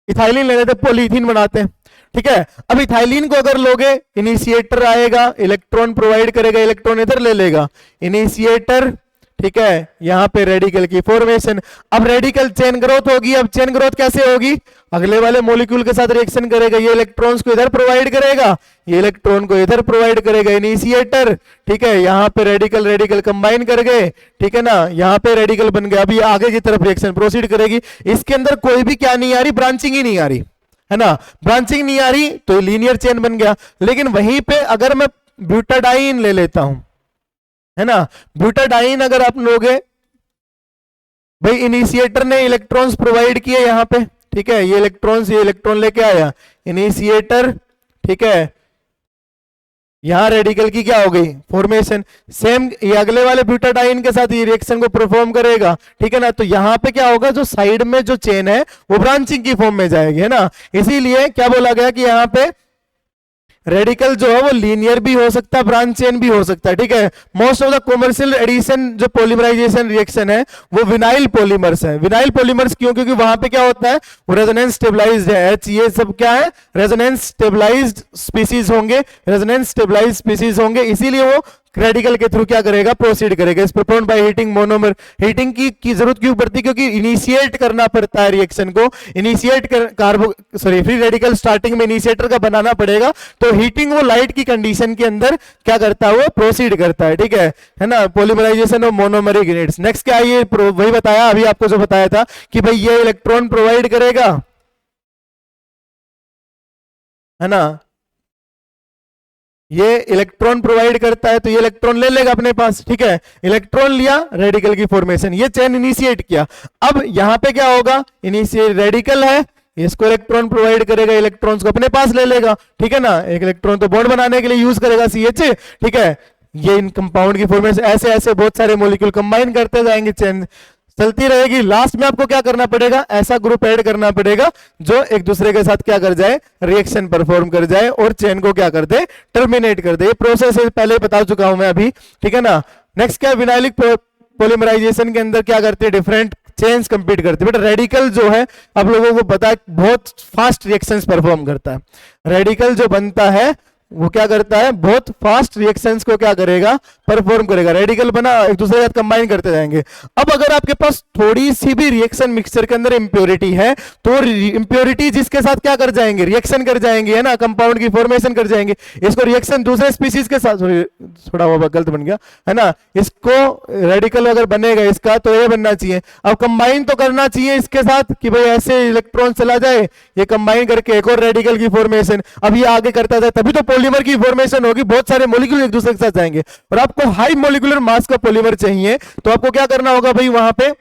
इथाइलिन ले लेते, पॉलीथीन बनाते हैं, ठीक है। अब इथाइलिन को अगर लोगे, इनिशिएटर आएगा, इलेक्ट्रॉन प्रोवाइड करेगा, इलेक्ट्रॉन इधर ले लेगा, इनिशिएटर, ठीक है, यहां पे रेडिकल की फॉर्मेशन। अब रेडिकल चेन ग्रोथ होगी, अब चेन ग्रोथ कैसे होगी, अगले वाले मॉलिक्यूल के साथ रिएक्शन करेगा, ये इलेक्ट्रॉन्स को इधर प्रोवाइड करेगा, ये इलेक्ट्रॉन को इधर प्रोवाइड करेगा, इनिशिएटर, ठीक है, यहां पे रेडिकल रेडिकल कंबाइन कर गए, ठीक है ना, यहां पे रेडिकल बन गया। अभी आगे की तरफ रिएक्शन प्रोसीड करेगी, इसके अंदर कोई भी क्या नहीं आ रही, ब्रांचिंग ही नहीं आ रही, है ना, ब्रांचिंग नहीं आ रही तो लीनियर चेन बन गया। लेकिन वहीं पे अगर मैं ब्यूटाडाइन ले लेता हूं, है ना, ब्यूटाडाइन अगर आप लोगे, भाई इनिशिएटर ने इलेक्ट्रॉन्स प्रोवाइड किए यहां पे, ठीक है, ये इलेक्ट्रॉन्स, ये इलेक्ट्रॉन लेके आया, इनिशिएटर, ठीक है, यहाँ रेडिकल की क्या हो गई, फॉर्मेशन। सेम ये अगले वाले ब्यूटाडाइन के साथ ये रिएक्शन को परफॉर्म करेगा, ठीक है ना। तो यहाँ पे क्या होगा, जो साइड में जो चेन है वो ब्रांचिंग की फॉर्म में जाएगी, है ना। इसीलिए क्या बोला गया कि यहाँ पे रेडिकल जो है वो लीनियर भी हो सकता है, ब्रांच चेन भी हो सकता है, ठीक है। Most of the commercial addition जो पॉलीमराइजेशन रिएक्शन है वो विनाइल पॉलीमर्स है। विनाइल पॉलीमर्स क्यों, क्योंकि वहां पे क्या होता है, वो रेजोनेंस स्टेबलाइज्ड है। एच ये सब क्या है, रेजोनेंस स्टेबलाइज्ड स्पीसीज होंगे, रेजोनेंस स्टेबलाइज्ड स्पीसीज होंगे, इसीलिए वो रेडिकल के थ्रू क्या करेगा, प्रोसीड करेगा। इस perform by heating monomer. Heating की जरूरत क्यों पड़ती है, क्योंकि इनिशिएट करना पड़ता है रिएक्शन को, इनिशिएट कर कार्बो सॉरी फ्री रेडिकल स्टार्टिंग में इनिशिएटर का बनाना पड़ेगा। तो हीटिंग वो लाइट की कंडीशन के अंदर क्या करता है, वो प्रोसीड करता है, ठीक है ना। Polymerisation of monomeric units. Next क्या है, ये वही बताया अभी आपको जो बताया था कि भाई ये इलेक्ट्रॉन प्रोवाइड करेगा, है ना, ये इलेक्ट्रॉन प्रोवाइड करता है, तो ये इलेक्ट्रॉन ले लेगा अपने पास, ठीक है। इलेक्ट्रॉन लिया, रेडिकल की फॉर्मेशन, ये चेन इनिशिएट किया। अब यहां पे क्या होगा, इनिशिएट रेडिकल है, इसको इलेक्ट्रॉन प्रोवाइड करेगा, इलेक्ट्रॉन्स को अपने पास ले लेगा, ठीक है ना। एक इलेक्ट्रॉन तो बॉन्ड बनाने के लिए यूज करेगा CH, ठीक है। ये इन कंपाउंड की फॉर्मेशन ऐसे ऐसे बहुत सारे मॉलिक्यूल कंबाइन करते जाएंगे, चेन चलती रहेगी। लास्ट में आपको क्या करना पड़ेगा, ऐसा ग्रुप ऐड करना पड़ेगा जो एक दूसरे के साथ क्या कर जाए, रिएक्शन परफॉर्म कर जाए और चेन को क्या कर दे, टर्मिनेट कर दे। ये प्रोसेस पहले बता चुका हूं मैं अभी, ठीक है ना। नेक्स्ट क्या, विनाइलिक पॉलीमराइजेशन के अंदर क्या करते हैं, डिफरेंट चेन्स कंपीट करते हैं। बट रेडिकल जो है आप लोगों को पता है बहुत फास्ट रिएक्शंस परफॉर्म करता है। रेडिकल जो बनता है वो क्या करता है, बहुत फास्ट रिएक्शंस को क्या करेगा, परफॉर्म करेगा। रेडिकल बना, एक दूसरे के साथ कंबाइन करते जाएंगे। अब अगर आपके पास थोड़ी सी भी रिएक्शन मिक्सचर के अंदर इंप्योरिटी है, तो इंप्योरिटी जिसके साथ क्या कर जाएंगे, रिएक्शन कर जाएंगे, है ना, कंपाउंड की फॉर्मेशन कर जाएंगे। इसको रिएक्शन दूसरे स्पीसीज के साथ, थोड़ा वो गलत बन गया, है ना। इसको रेडिकल अगर बनेगा इसका तो ये बनना चाहिए। अब कंबाइन तो करना चाहिए इसके साथ कि भाई ऐसे इलेक्ट्रॉन चला जाए, ये कंबाइन करके एक और रेडिकल की फॉर्मेशन। अब ये आगे करता जाए तभी तो पॉलीमर की फॉर्मेशन होगी, बहुत सारे मॉलिक्यूल एक दूसरे के साथ जाएंगे। और आपको हाई मॉलिक्यूलर मास का पॉलीमर चाहिए, तो आपको क्या करना होगा भाई, वहां पे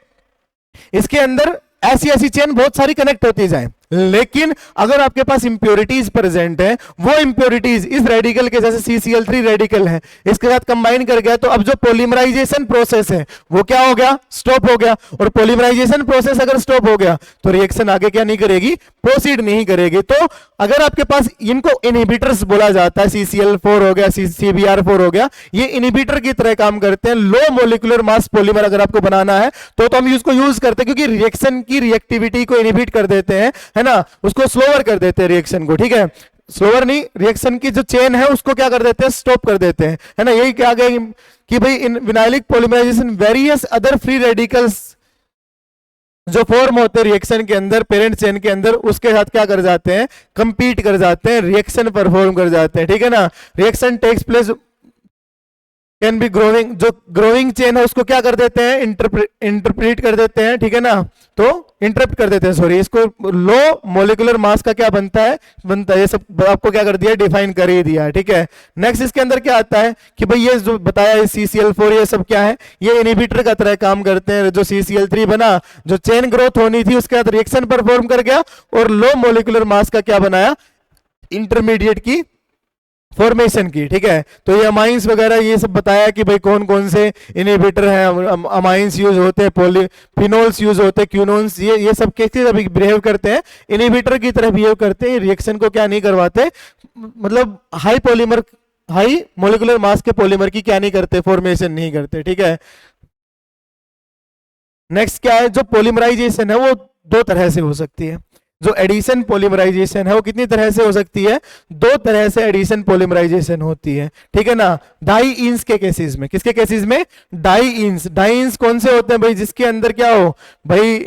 इसके अंदर ऐसी ऐसी चेन बहुत सारी कनेक्ट होती जाए। लेकिन अगर आपके पास इंप्योरिटीज प्रेजेंट है, वो इंप्योरिटीज इस रेडिकल के, जैसे CCl3 रेडिकल है, इसके साथ कंबाइन कर गया, तो अब जो पॉलीमराइजेशन प्रोसेस है वो क्या हो गया, स्टॉप हो गया। और पॉलीमराइजेशन प्रोसेस अगर स्टॉप हो गया तो रिएक्शन आगे क्या नहीं करेगी, प्रोसीड नहीं करेगी। तो अगर आपके पास, इनको इनहिबिटर्स बोला जाता है, CCl4 हो गया, CBr4 हो गया, ये इनहिबिटर की तरह काम करते हैं। लो मोलिकुलर मास पॉलीमर अगर आपको बनाना है तो हम इसको यूज करते हैं, क्योंकि रिएक्शन की रिएक्टिविटी को इनहिबिट कर देते हैं, है ना, उसको स्लोअर कर देते हैं रिएक्शन को, ठीक है। स्लोअर नहीं, रिएक्शन की जो चेन है उसको क्या कर देते हैं, स्टॉप कर देते हैं, है ना। यही क्या गया कि भाई in vinylic polymerisation various other free radicals जो फॉर्म होते हैं रिएक्शन के अंदर, पेरेंट चेन के अंदर, उसके साथ क्या कर जाते हैं, कंपीट कर जाते हैं, रिएक्शन परफॉर्म कर जाते हैं, ठीक है ना। Reaction takes place can be growing, जो ग्रोइंग चेन है उसको क्या कर देते हैं, इंटरप्रेट कर देते हैं, ठीक है ना। तो इंटरप्ट कर देते हैं, सॉरी, इसको लो मोलिकुलर मास का क्या बनता है, ये सब आपको क्या कर दिया, डिफाइन कर ही दिया है, ठीक है। नेक्स्ट इसके अंदर क्या आता है कि भाई ये जो बताया है CCl4, ये सब क्या है, ये इनहिबिटर का तरह काम करते हैं। जो CCl3 बना, जो चेन ग्रोथ होनी थी उसके बाद रिएक्शन परफॉर्म कर गया और लो मोलिकुलर मास का क्या बनाया, इंटरमीडिएट की फॉर्मेशन की, ठीक है। तो ये अमाइंस वगैरह ये सब बताया कि भाई कौन कौन से इनहिबिटर हैं, अमाइंस यूज होते हैं, पॉलीफिनोल्स यूज होते हैं, क्यूनोन्स, ये सब कैसे अभी बिहेव करते हैं, इनहिबिटर की तरह बिहेव करते हैं। रिएक्शन को क्या नहीं करवाते, मतलब हाई मोलिकुलर मास के पॉलीमर की क्या नहीं करते, फॉर्मेशन नहीं करते, ठीक है। नेक्स्ट क्या है, जो पॉलीमराइजेशन है वो दो तरह से हो सकती है। जो एडिशन पॉलीमराइजेशन है वो कितनी तरह से हो सकती है, दो तरह से एडिशन पॉलीमराइजेशन होती है, ठीक है ना। डाई इंस के केसेस में, किसके केसेस में, डाई इंस कौन से होते हैं भाई, जिसके अंदर क्या हो भाई,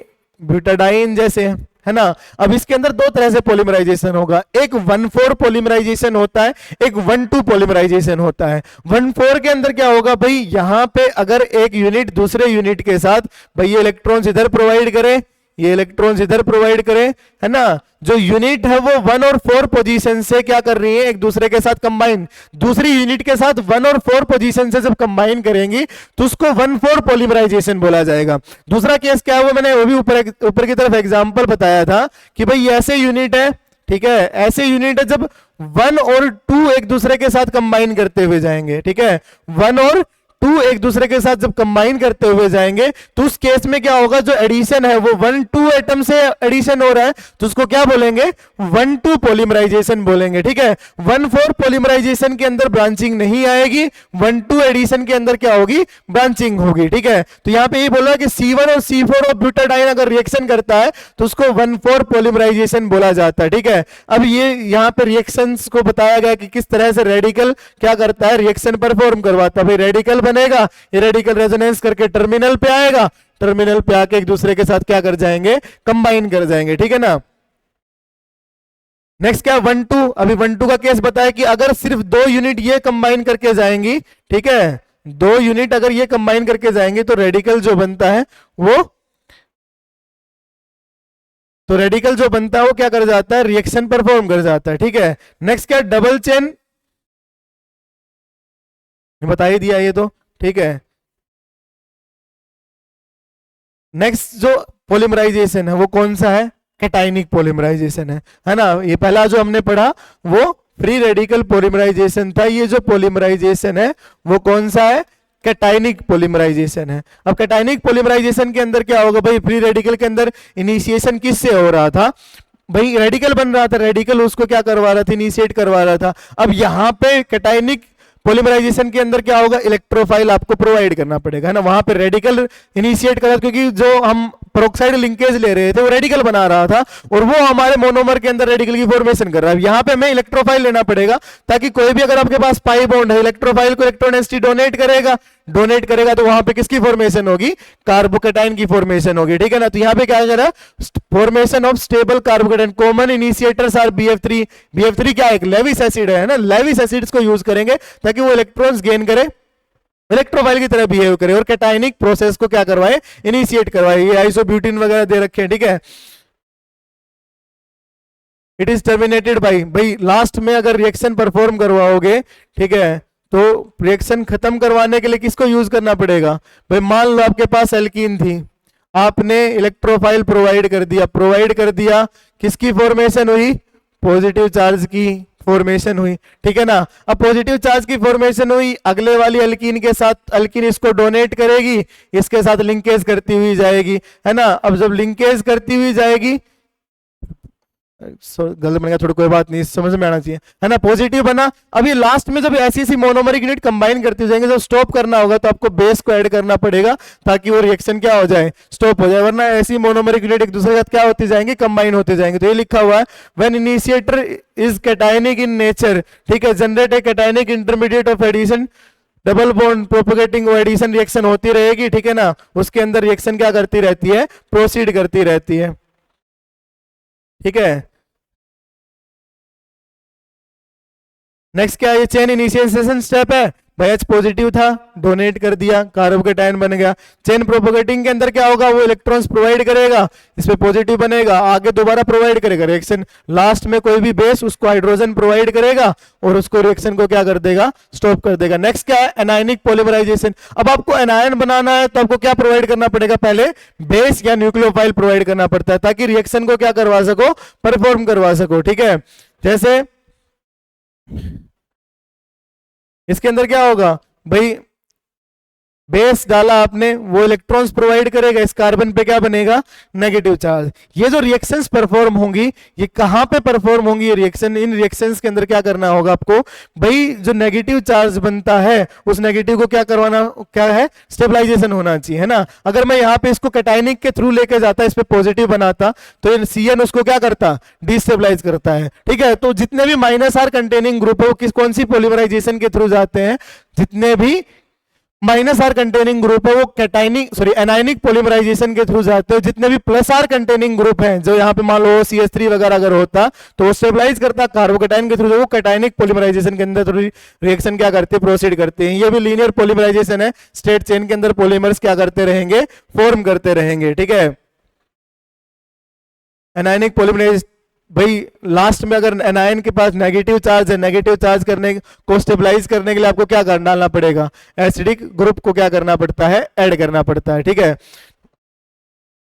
ब्यूटाडाइन जैसे, है ना। अब इसके अंदर दो तरह से पॉलीमराइजेशन होगा, एक 1,4 पॉलीमराइजेशन होता है, एक 1,2 पॉलीमराइजेशन होता है। 1,4 के अंदर क्या होगा भाई, यहां पे अगर एक यूनिट दूसरे यूनिट के साथ भाई ये इलेक्ट्रॉन्स इधर प्रोवाइड करे, ये इलेक्ट्रॉन्स इधर प्रोवाइड करें, है ना, जो यूनिट है वो 1 और 4 पोजीशन से क्या कर रही है, एक दूसरे के साथ कंबाइन, दूसरी यूनिट के साथ 1 और 4 पोजीशन से जब कंबाइन करेंगी तो उसको 1,4 पॉलीमराइजेशन बोला जाएगा। दूसरा केस क्या है, वो मैंने वो भी ऊपर की तरफ एग्जांपल बताया था कि भाई ऐसे यूनिट है, ठीक है, ऐसे यूनिट है जब 1 और 2 एक दूसरे के साथ कंबाइन करते हुए जाएंगे, ठीक है, 1 और 2 एक दूसरे के साथ जब कंबाइन करते हुए जाएंगे तो उस केस में क्या होगा, जो एडिशन है वो 1-2 एटम से एडिशन हो रहा है तो उसको क्या बोलेंगे, 1-2 पॉलीमराइजेशन बोलेंगे, ठीक है। 1-4 पॉलीमराइजेशन के अंदर ब्रांचिंग नहीं आएगी, 1-2 एडिशन के अंदर क्या होगी, ब्रांचिंग होगी, ठीक है। तो यहां पे ये बोला कि C1 और C4 और ब्यूटाडाइन अगर रिएक्शन करता है तो उसको 1-4 पॉलीमराइजेशन बोला जाता है, ठीक है। अब ये यहां पे रिएक्शंस को बताया गया कि किस तरह से रेडिकल क्या करता है, रिएक्शन परफॉर्म करवाता है। भाई रेडिकल बनेगा, ये रेडिकल रेजोनेंस करके टर्मिनल पे आएगा, टर्मिनल पे आके एक दूसरे के साथ क्या कर जाएंगे, कंबाइन कर जाएंगे, ठीक है ना। नेक्स्ट क्या, 1-2, अभी 1-2 का केस बताया कि अगर सिर्फ 2 यूनिट ये कंबाइन करके जाएंगी, ठीक है, 2 यूनिट अगर ये कंबाइन करके जाएंगे तो रेडिकल जो बनता है वो क्या कर जाता है, रिएक्शन परफॉर्म कर जाता है, ठीक है। नेक्स्ट क्या, डबल चेन, बता ही दिया ये तो, ठीक है। नेक्स्ट जो पॉलीमराइजेशन है वो कौन सा है, कैटाइनिक पॉलीमराइजेशन है ना। ये पहला जो हमने पढ़ा वो फ्री रेडिकल पॉलीमराइजेशन था, ये जो पॉलीमराइजेशन है वो कौन सा है, कैटाइनिक पॉलीमराइजेशन है। अब कैटाइनिक पॉलीमराइजेशन के अंदर क्या होगा भाई, फ्री रेडिकल के अंदर इनिशिएशन किससे हो रहा था, भाई रेडिकल बन रहा था, रेडिकल उसको क्या करवा रहा था, इनिशिएट करवा रहा था। अब यहां पे कैटाइनिक पॉलीमराइजेशन के अंदर क्या होगा, इलेक्ट्रोफाइल आपको प्रोवाइड करना पड़ेगा, है ना। वहां पे रेडिकल इनिशिएट कर रहा था क्योंकि जो हम प्रोक्साइड लिंकेज ले रहे थे वो रेडिकल बना रहा था और वो हमारे मोनोमर के अंदर रेडिकल की फॉर्मेशन कर रहा है। यहाँ पे हमें इलेक्ट्रोफाइल लेना पड़ेगा ताकि कोई भी अगर आपके पास पाई बॉन्ड है, इलेक्ट्रोफाइल को इलेक्ट्रोनेसिटी डोनेट करेगा तो वहां पे किसकी फॉर्मेशन होगी, कार्बोकेटाइन की फॉर्मेशन होगी, ठीक है ना। तो यहाँ पे क्या करा, formation of stable carbocation, common initiators are BF3। BF3 क्या, एक लेविस एसिड है ना, लेविस एसिड्स को यूज करेंगे ताकि वो इलेक्ट्रॉन्स गेन करे, इलेक्ट्रोफाइल की तरह बिहेव करे और कैटाइनिक प्रोसेस को क्या करवाए, इनिशिएट करवाए। ये आइसोब्यूटिन वगैरह दे रखे हैं, ठीक है। इट इज टर्मिनेटेड बाई, भाई लास्ट में अगर रिएक्शन परफॉर्म करवाओगे, ठीक है, तो रिएक्शन खत्म करवाने के लिए किसको यूज करना पड़ेगा, भाई मान लो आपके पास एल्कीन थी, आपने इलेक्ट्रोफाइल प्रोवाइड कर दिया, किसकी फॉर्मेशन हुई, पॉजिटिव चार्ज की फॉर्मेशन हुई, ठीक है ना। अब पॉजिटिव चार्ज की फॉर्मेशन हुई, अगले वाली अल्कीन के साथ, अल्कीन इसको डोनेट करेगी, इसके साथ लिंकेज करती हुई जाएगी, है ना। अब जब लिंकेज करती हुई जाएगी, गलत बन गया थोड़ा, कोई बात नहीं, समझ में आना चाहिए, है ना। पॉजिटिव बना, अभी लास्ट में जब ऐसी मोनोमरिक यूनिट कंबाइन करते जाएंगे, जब स्टॉप करना होगा तो आपको बेस को ऐड करना पड़ेगा ताकि वो रिएक्शन क्या हो जाए, स्टॉप हो जाए, वरना ऐसी मोनोमरिक यूनिट एक दूसरे के साथ क्या होती जाएंगे, कंबाइन होते जाएंगे। तो ये लिखा हुआ है, when initiator is cationic in nature, ठीक है, generate a cationic intermediate of addition, double bond propagating addition reaction होती रहेगी, ठीक है ना। उसके अंदर रिएक्शन क्या करती रहती है, प्रोसीड करती रहती है, ठीक है। नेक्स्ट क्या है, ये चेन इनिशिएशन स्टेप है, भाई H पॉजिटिव था, डोनेट कर दिया, कार्बोकेटाइन बन गया। चेन प्रोपोगेटिंग के अंदर क्या होगा, वो इलेक्ट्रॉन्स प्रोवाइड करेगा, इस पे पॉजिटिव बनेगा, आगे दोबारा प्रोवाइड करेगा रिएक्शन, लास्ट में कोई भी बेस उसको हाइड्रोजन प्रोवाइड करेगा और उसको रिएक्शन को क्या कर देगा, स्टॉप कर देगा। नेक्स्ट क्या है, एनायनिक पॉलीमराइजेशन। अब आपको एनायन बनाना है तो आपको क्या प्रोवाइड करना पड़ेगा, पहले बेस या न्यूक्लियोफाइल प्रोवाइड करना पड़ता है ताकि रिएक्शन को क्या करवा सको, परफॉर्म करवा सको, ठीक है। जैसे इसके अंदर क्या होगा, भाई बेस डाला आपने, वो इलेक्ट्रॉन्स प्रोवाइड करेगा, इस कार्बन पे क्या बनेगा, नेगेटिव चार्ज। ये जो रिएक्शंस परफॉर्म होंगी, ये कहां पे परफॉर्म होंगी, ये रिएक्शन, इन रिएक्शंस के अंदर क्या करना होगा आपको, भाई जो नेगेटिव चार्ज बनता है उस नेगेटिव को क्या करवाना, क्या है, स्टेबलाइजेशन होना चाहिए, है ना। अगर मैं यहाँ पे इसको कैटायनिक के थ्रू लेके जाता, इस पे पॉजिटिव बनाता तो CN उसको क्या करता, डिस्टेबलाइज करता है, ठीक है। तो जितने भी -R कंटेनिंग ग्रुप है वो कौन सी पॉलीमराइजेशन के थ्रू जाते हैं, जितने भी -R कंटेनिंग ग्रुप है वो एनायनिक पॉलीमराइजेशन के थ्रू जाते हैं। जितने भी +R कंटेनिंग ग्रुप हैं, जो यहाँ पे मान लो CH3 वगैरह अगर होता तो वो स्टेबलाइज करता कार्बोकेटाइन के थ्रू, वो कैटायनिक पॉलीमराइजेशन के अंदर रिएक्शन क्या करते हैं, प्रोसीड करते हैं। ये भी लीनियर पॉलीमराइजेशन है, स्ट्रेट चेन के अंदर पॉलीमर्स क्या करते रहेंगे, फॉर्म करते रहेंगे, ठीक है। एनायनिक पॉलीमराइजेशन, भाई लास्ट में अगर एनायन के पास नेगेटिव चार्ज है, नेगेटिव चार्ज करने को स्टेबलाइज करने के लिए आपको क्या डालना पड़ेगा, एसिडिक ग्रुप को क्या करना पड़ता है, ऐड करना पड़ता है, ठीक है।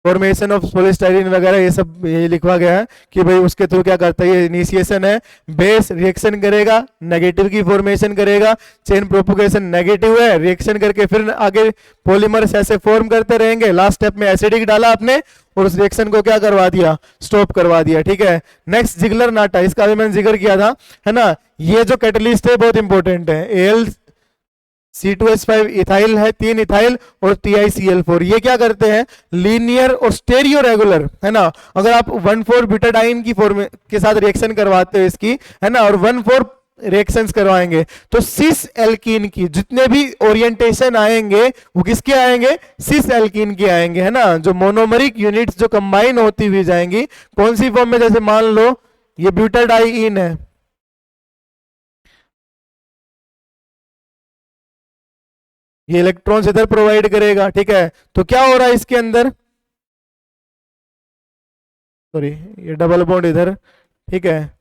फॉर्मेशन ऑफ पॉलीस्टाइरीन वगैरह ये सब ये लिखवा गया है कि भाई उसके थ्रू क्या करता है, ये इनिशिएशन है, बेस रिएक्शन करेगा, नेगेटिव की फॉर्मेशन करेगा, चेन प्रोपोगेशन नेगेटिव है, रिएक्शन करके फिर आगे पॉलीमर्स ऐसे फॉर्म करते रहेंगे, लास्ट स्टेप में एसिडिक डाला आपने और उस रिएक्शन को क्या करवा दिया, स्टॉप करवा दिया। ठीक है, नेक्स्ट जिगलर नाटा, इसका भी मैंने जिक्र किया था, है ना। ये जो कैटलिस्ट है बहुत इंपॉर्टेंट है, एल C2H5 इथाइल है, 3 इथाइल और TiCl4, ये क्या करते हैं, लीनियर और स्टेरियो रेगुलर, है ना। अगर आप 1,4 ब्यूटाडाइन की फॉर्म के साथ रिएक्शन करवाते हो इसकी, है ना, और 1,4 रिएक्शंस करवाएंगे तो सिस एल्कीन की जितने भी ओरिएंटेशन आएंगे वो किसके आएंगे, सिस एल्कीन के आएंगे, है ना। जो मोनोमरिक यूनिट्स जो कंबाइन होती हुई जाएंगी, कौन सी फॉर्म में, जैसे मान लो ये ब्यूटाडाइन है, ये इलेक्ट्रॉन्स इधर प्रोवाइड करेगा। ठीक है, तो क्या हो रहा है इसके अंदर, सॉरी ये डबल बॉन्ड इधर, ठीक है,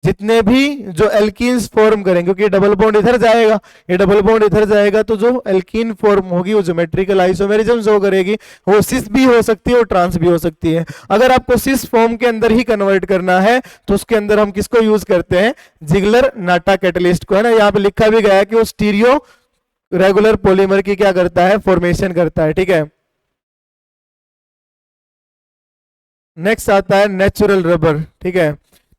जितने भी जो एल्कीन्स फॉर्म करेंगे, क्योंकि डबल बॉन्ड इधर जाएगा, ये डबल बॉन्ड इधर जाएगा, तो जो एल्कीन फॉर्म होगी वो ज्योमेट्रिकल आइसोमेरिज्म शो करेगी, वो सिस भी हो सकती है और ट्रांस भी हो सकती है। अगर आपको सिस फॉर्म के अंदर ही कन्वर्ट करना है तो उसके अंदर हम किसको यूज करते हैं, जिगलर नाटा कैटलिस्ट को, है ना। यहाँ पे लिखा भी गया है कि वो स्टीरियो रेगुलर पॉलीमर की क्या करता है, फॉर्मेशन करता है। ठीक है, नेक्स्ट आता है नेचुरल रबर। ठीक है,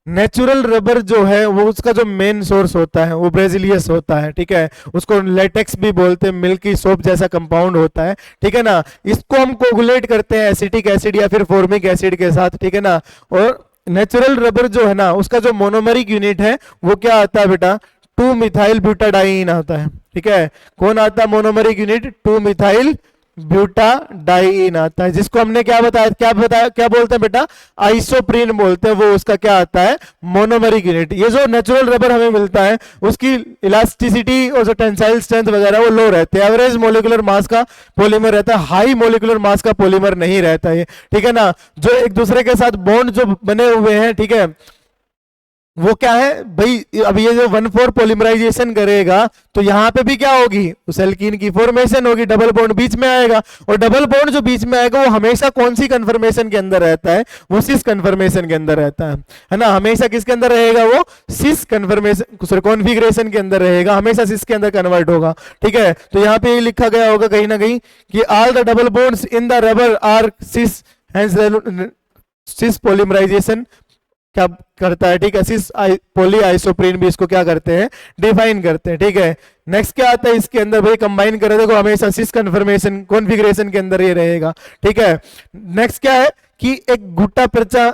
नेचुरल रबर जो है वो उसका जो मेन सोर्स होता है वो ब्रेजिलियस होता है। ठीक है, उसको लेटेक्स भी बोलते हैं, मिल्की सोप जैसा कंपाउंड होता है। ठीक है ना, इसको हम कोगुलेट करते हैं एसिटिक एसिड या फिर फॉर्मिक एसिड के साथ। ठीक है ना, और नेचुरल रबर जो है ना उसका जो मोनोमरिक यूनिट है वो क्या आता है बेटा, 2 मिथाइल ब्यूटाडाइन आता है। ठीक है, कौन आता है मोनोमरिक यूनिट, 2 मिथाइल ब्यूटाडाइन आता है, जिसको हमने क्या बताया, क्या बोलते हैं बेटा, आइसोप्रीन बोलते हैं, वो उसका क्या आता है, मोनोमरिक यूनिट। ये जो नेचुरल रबर हमें मिलता है उसकी इलास्टिसिटी और जो टेंसाइल स्ट्रेंथ वगैरह वो लो रहते हैं, एवरेज मोलिकुलर मास का पॉलीमर रहता है, हाई मोलिकुलर मास का पॉलीमर नहीं रहता है। ठीक है ना, जो एक दूसरे के साथ बॉन्ड जो बने हुए हैं, ठीक है, वो क्या है भाई, अब ये जो 1,4 पॉलीमराइजेशन करेगा तो यहां पे भी क्या होगी, उस एल्कीन की फॉर्मेशन होगी, डबल बॉन्ड बीच में आएगा, और डबल बॉन्ड जो बीच में आएगा वो हमेशा कौन सी कन्फर्मेशन के अंदर रहता है, वो सिस कन्फर्मेशन के अंदर रहता है ना। हमेशा किसके अंदर रहेगा, वो सिस कन्फर्मेशन सॉरी कॉन्फिगरेशन के अंदर रहेगा, हमेशा सिस के अंदर कन्वर्ट होगा। ठीक है, तो यहाँ पे ये लिखा गया होगा कहीं ना कहीं कि all the double bonds in the rubber are cis, hence cis polymerization क्या करता है। ठीक है, सिस पॉली आइसोप्रीन भी इसको क्या करते हैं, डिफाइन करते हैं। ठीक है, नेक्स्ट क्या आता है इसके अंदर, भाई कंबाइन करे देखो हमेशा सिस कन्फर्मेशन कॉन्फ़िगरेशन के अंदर ये रहेगा। ठीक है, नेक्स्ट क्या है कि एक गुट्टा पर्चा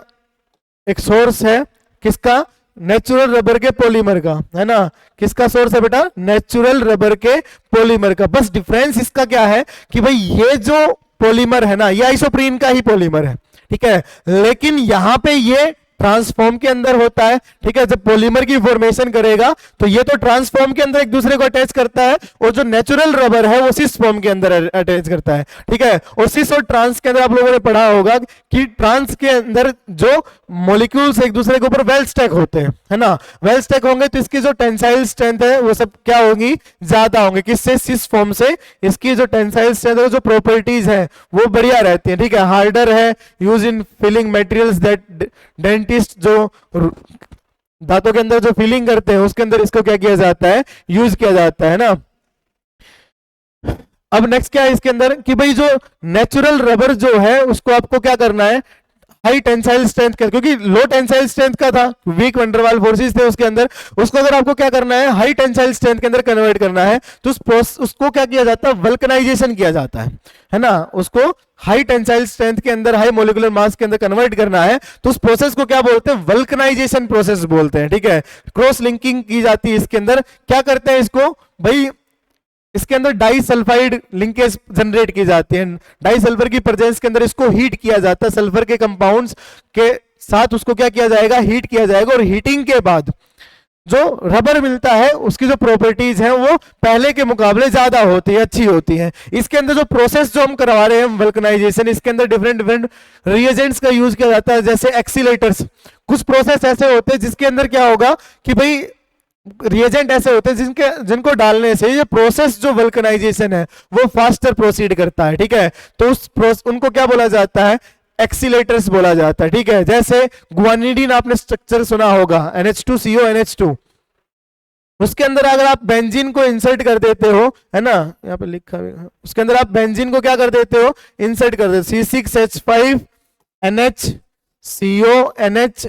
एक सोर्स है किसका, नेचुरल रबर के पॉलीमर का, है ना। किसका सोर्स है बेटा, नेचुरल रबर के पॉलीमर का। बस डिफरेंस इसका क्या है कि भाई ये जो पॉलीमर है ना ये आइसोप्रीन का ही पॉलीमर है। ठीक है, लेकिन यहां पे ये ट्रांसफॉर्म के अंदर होता है। ठीक है, जब पॉलीमर की फॉर्मेशन करेगा तो ये तो ट्रांसफॉर्म के अंदर एक दूसरे को अटैच करता है, और जो नेचुरल रबर है वो सिस फॉर्म के अंदर अटैच करता है। ठीक है, और सिस और ट्रांस के अंदर आप लोगों ने पढ़ा होगा कि ट्रांस के अंदर जो मॉलिक्यूल्स एक दूसरे के ऊपर वेल स्टैक होते हैं, है ना। वेल स्टैक होंगे तो इसकी जो टेंसाइल स्ट्रेंथ है वो सब क्या होगी, ज्यादा होंगे, किससे, सिस फॉर्म से। इसकी जो टेंसाइल स्ट्रेंथ है, जो प्रॉपर्टीज है वो बढ़िया रहती है। ठीक है, हार्डर है, use in filling materials that dentist जो दांतों के अंदर जो फिलिंग करते हैं उसके अंदर इसको क्या किया जाता है, यूज किया जाता है ना। अब नेक्स्ट क्या है इसके अंदर कि भाई जो नेचुरल रबर जो है उसको आपको क्या करना है, हाई टेंसाइल स्ट्रेंथ का, क्योंकि लो टेंसाइल स्ट्रेंथ का था, वीक वंडरवाल फोर्सेस थे उसके अंदर, उसको अगर आपको क्या करना है, हाई टेंसाइल स्ट्रेंथ के अंदर कन्वर्ट करना है तो उसको क्या किया जाता है, वल्कनाइजेशन किया जाता है ना। उसको हाई टेंसाइल स्ट्रेंथ के अंदर, हाई मोलिकुलर मास के अंदर कन्वर्ट करना है तो उस प्रोसेस को क्या बोलते हैं, वल्कनाइजेशन प्रोसेस बोलते हैं। ठीक है, क्रॉस लिंकिंग की जाती है इसके अंदर। क्या करते हैं इसको भाई, इसके अंदर डाई सल्फाइड लिंकेज जनरेट की जाती है, डाई सल्फर की प्रेजेंस के अंदर इसको हीट किया जाता है, सल्फर के कंपाउंड्स के साथ उसको क्या किया जाएगा, हीट किया जाएगा, और हीटिंग के बाद जो रबर मिलता है उसकी जो प्रॉपर्टीज हैं वो पहले के मुकाबले ज्यादा होती है, अच्छी होती है। इसके अंदर जो प्रोसेस जो हम करवा रहे हैं वल्कनाइजेशन, इसके अंदर डिफरेंट डिफरेंट रिएजेंट्स का यूज किया जाता है, जैसे एक्सीलेटर्स। कुछ प्रोसेस ऐसे होते हैं जिसके अंदर क्या होगा कि भाई रिएजेंट ऐसे होते हैं जिनको डालने से ये प्रोसेस जो वल्कनाइजेशन है वो फास्टर प्रोसीड करता है, ठीक है। तो उनको क्या बोला जाता है, एक्सीलेटर्स बोला जाता है, ठीक है। जैसे गुआनिडीन आपने स्ट्रक्चर सुना होगा, NH2CO NH2, उसके अंदर अगर आप बेंजीन को इंसर्ट कर देते हो, है ना, यहाँ पे लिखा है, उसके अंदर आप बेंजीन को क्या कर देते हो, इंसर्ट कर देते हो, C6H5 NH CO NH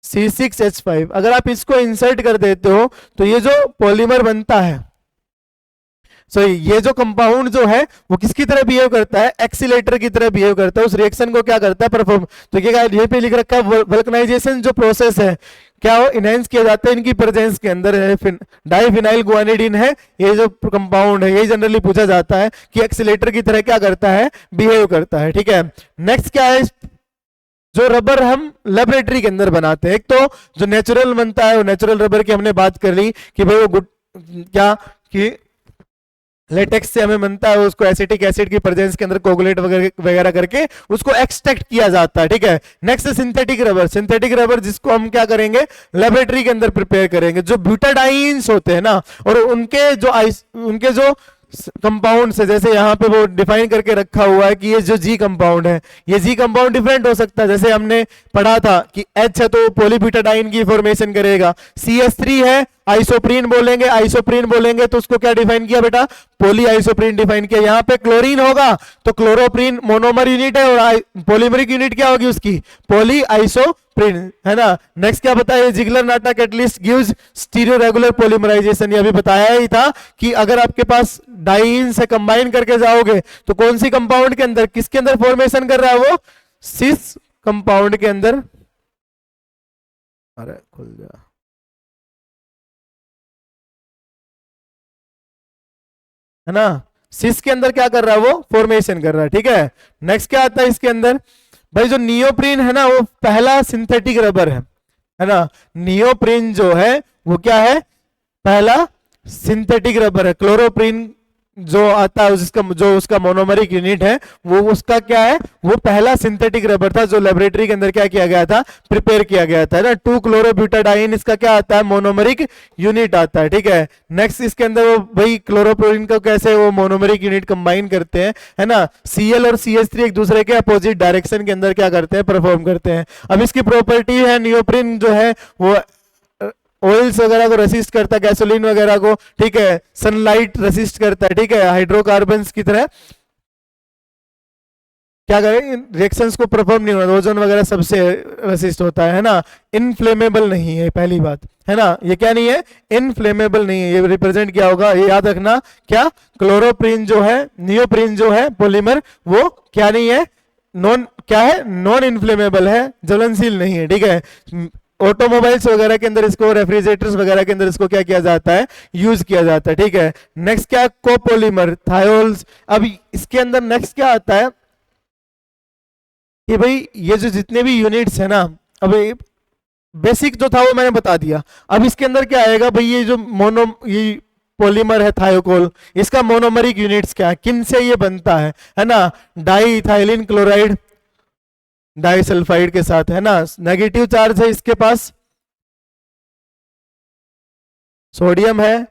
C6H5, अगर आप इसको इंसर्ट कर देते हो तो ये जो पॉलीमर बनता है, सो ये जो कंपाउंड जो है वो किसकी तरह बिहेव करता है, एक्सीलेटर की तरह बिहेव करता है, उस रिएक्शन को क्या करता है, परफॉर्म। तो ये पे लिख रखा है वल्कनाइजेशन जो प्रोसेस है क्या हो, इनहेंस किया जाता है इनकी प्रेजेंस के अंदर। डाइफिनाइल गुआनिडीन है ये जो कंपाउंड है, यही जनरली पूछा जाता है कि एक्सीलेटर की तरह क्या करता है, बिहेव करता है, ठीक है। नेक्स्ट क्या है, जो रबर हम लेबोरेटरी के अंदर बनाते हैं, एक तो जो नेचुरल बनता है वो नेचुरल रबर की हमने बात कर ली कि भाई वो गुड क्या कि लेटेक्स से हमें बनता है, उसको एसिटिक एसिड की प्रेजेंस के अंदर कोगुलेट वगैरह करके उसको एक्सट्रैक्ट किया जाता है, ठीक है। Next synthetic rubber, synthetic rubber जिसको हम क्या करेंगे, लेबोरेटरी के अंदर प्रिपेयर करेंगे। जो ब्यूटाडाइंस होते हैं ना, और उनके जो कंपाउंड से, जैसे यहाँ पे वो डिफाइन करके रखा हुआ है कि ये जो जी कंपाउंड है, ये जी कंपाउंड डिफरेंट हो सकता है। जैसे हमने पढ़ा था कि H है तो पॉलीब्यूटाडाइन की फॉर्मेशन करेगा, CH3 है आइसोप्रीन बोलेंगे, आइसोप्रीन बोलेंगे तो उसको क्या डिफाइन किया बेटा, पोली आइसोप्रीन डिफाइन किया। यहाँ पे क्लोरीन होगा तो क्लोरोप्रीन मोनोमर यूनिट है, और पॉलीमरिक यूनिट क्या होगी उसकी, पोली आइसोप्रीन, है ना। नेक्स्ट क्या बताया, Ziegler Natta catalyst gives stereoregular polymerization, ये अभी बताया ही था कि अगर आपके पास डाइन से कंबाइन करके जाओगे तो कौन सी कंपाउंड के अंदर, किसके अंदर फॉर्मेशन कर रहा है वो, सिस कंपाउंड के अंदर। अरे खुल जा, है ना, सिस के अंदर क्या कर रहा है वो, फॉर्मेशन कर रहा है, ठीक है। नेक्स्ट क्या आता है इसके अंदर, भाई जो नियोप्रीन है ना वो पहला सिंथेटिक रबर है ना। नियोप्रीन जो है वो क्या है, पहला सिंथेटिक रबर है। क्लोरोप्रीन जो आता है उसका जो उसका मोनोमरिक यूनिट है वो उसका क्या है, वो पहला सिंथेटिक रबर था जो लेबोरेटरी के अंदर क्या किया गया था, प्रिपेयर किया गया था, है ना। 2-क्लोरोब्यूटाडाइन इसका क्या आता है, मोनोमरिक यूनिट आता है, ठीक है। नेक्स्ट इसके अंदर वो भाई क्लोरोप्रोलिन को कैसे वो मोनोमरिक यूनिट कंबाइन करते हैं, है ना। Cl और CH3 एक दूसरे के अपोजिट डायरेक्शन के अंदर क्या करते हैं, परफॉर्म करते हैं। अब इसकी प्रॉपर्टी है, नियोप्रीन जो है वो ऑयल्स वगैरह को रेसिस्ट करता है, गैसोलीन वगैरह को, ठीक है। सनलाइट रेसिस्ट करता है, ठीक है। हाइड्रोकार्बन्स की तरह क्या करें, रिएक्शंस को परफॉर्म नहीं होता, ओजोन वगैरह सबसे रेसिस्ट होता है ना। इनफ्लेमेबल नहीं है, पहली बात, है ना। ये क्या नहीं है, इनफ्लेमेबल नहीं है। ये रिप्रेजेंट क्या होगा, ये याद रखना, क्या, क्लोरोप्रीन जो है, नियोप्रीन जो है पॉलीमर, वो क्या नहीं है, नॉन क्या है, नॉन इनफ्लेमेबल है, ज्वलनशील नहीं है, ठीक है। ऑटोमोबाइल्स वगैरह के अंदर इसको, रेफ्रिजरेटर्स वगैरह के अंदर इसको क्या किया जाता है, यूज किया जाता है, ठीक है। नेक्स्ट क्या, कोपोलीमर, थायोल्स। अब इसके अंदर नेक्स्ट क्या आता है कि भाई ये जो जितने भी यूनिट्स है ना, अब बेसिक जो था वो मैंने बता दिया। अब इसके अंदर क्या आएगा भाई, ये जो ये पॉलीमर है थायोकोल, इसका मोनोमरिक यूनिट्स क्या है, किन से ये बनता है ना। डाई इथाइलिन क्लोराइड डाइसल्फाइड के साथ, है ना। नेगेटिव चार्ज है इसके पास, सोडियम है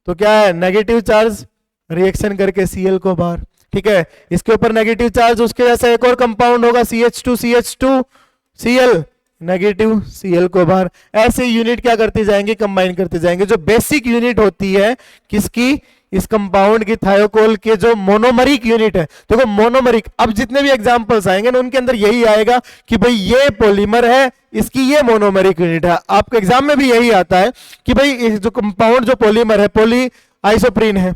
तो क्या है, नेगेटिव चार्ज, रिएक्शन करके Cl को बाहर, ठीक है। इसके ऊपर नेगेटिव चार्ज, उसके जैसा एक और कंपाउंड होगा CH2CH2Cl, नेगेटिव Cl को बाहर। ऐसे यूनिट क्या करते जाएंगे, कंबाइन करते जाएंगे। जो बेसिक यूनिट होती है किसकी, इस कंपाउंड की, थायोकोल के जो मोनोमरिक यूनिट है, देखो मोनोमरिक, अब जितने भी एग्जांपल्स आएंगे ना उनके अंदर यही आएगा कि भाई ये पॉलीमर है, इसकी ये मोनोमरिक यूनिट है। आपके एग्जाम में भी यही आता है कि भाई जो कंपाउंड जो पॉलीमर है, पॉली आइसोप्रीन है,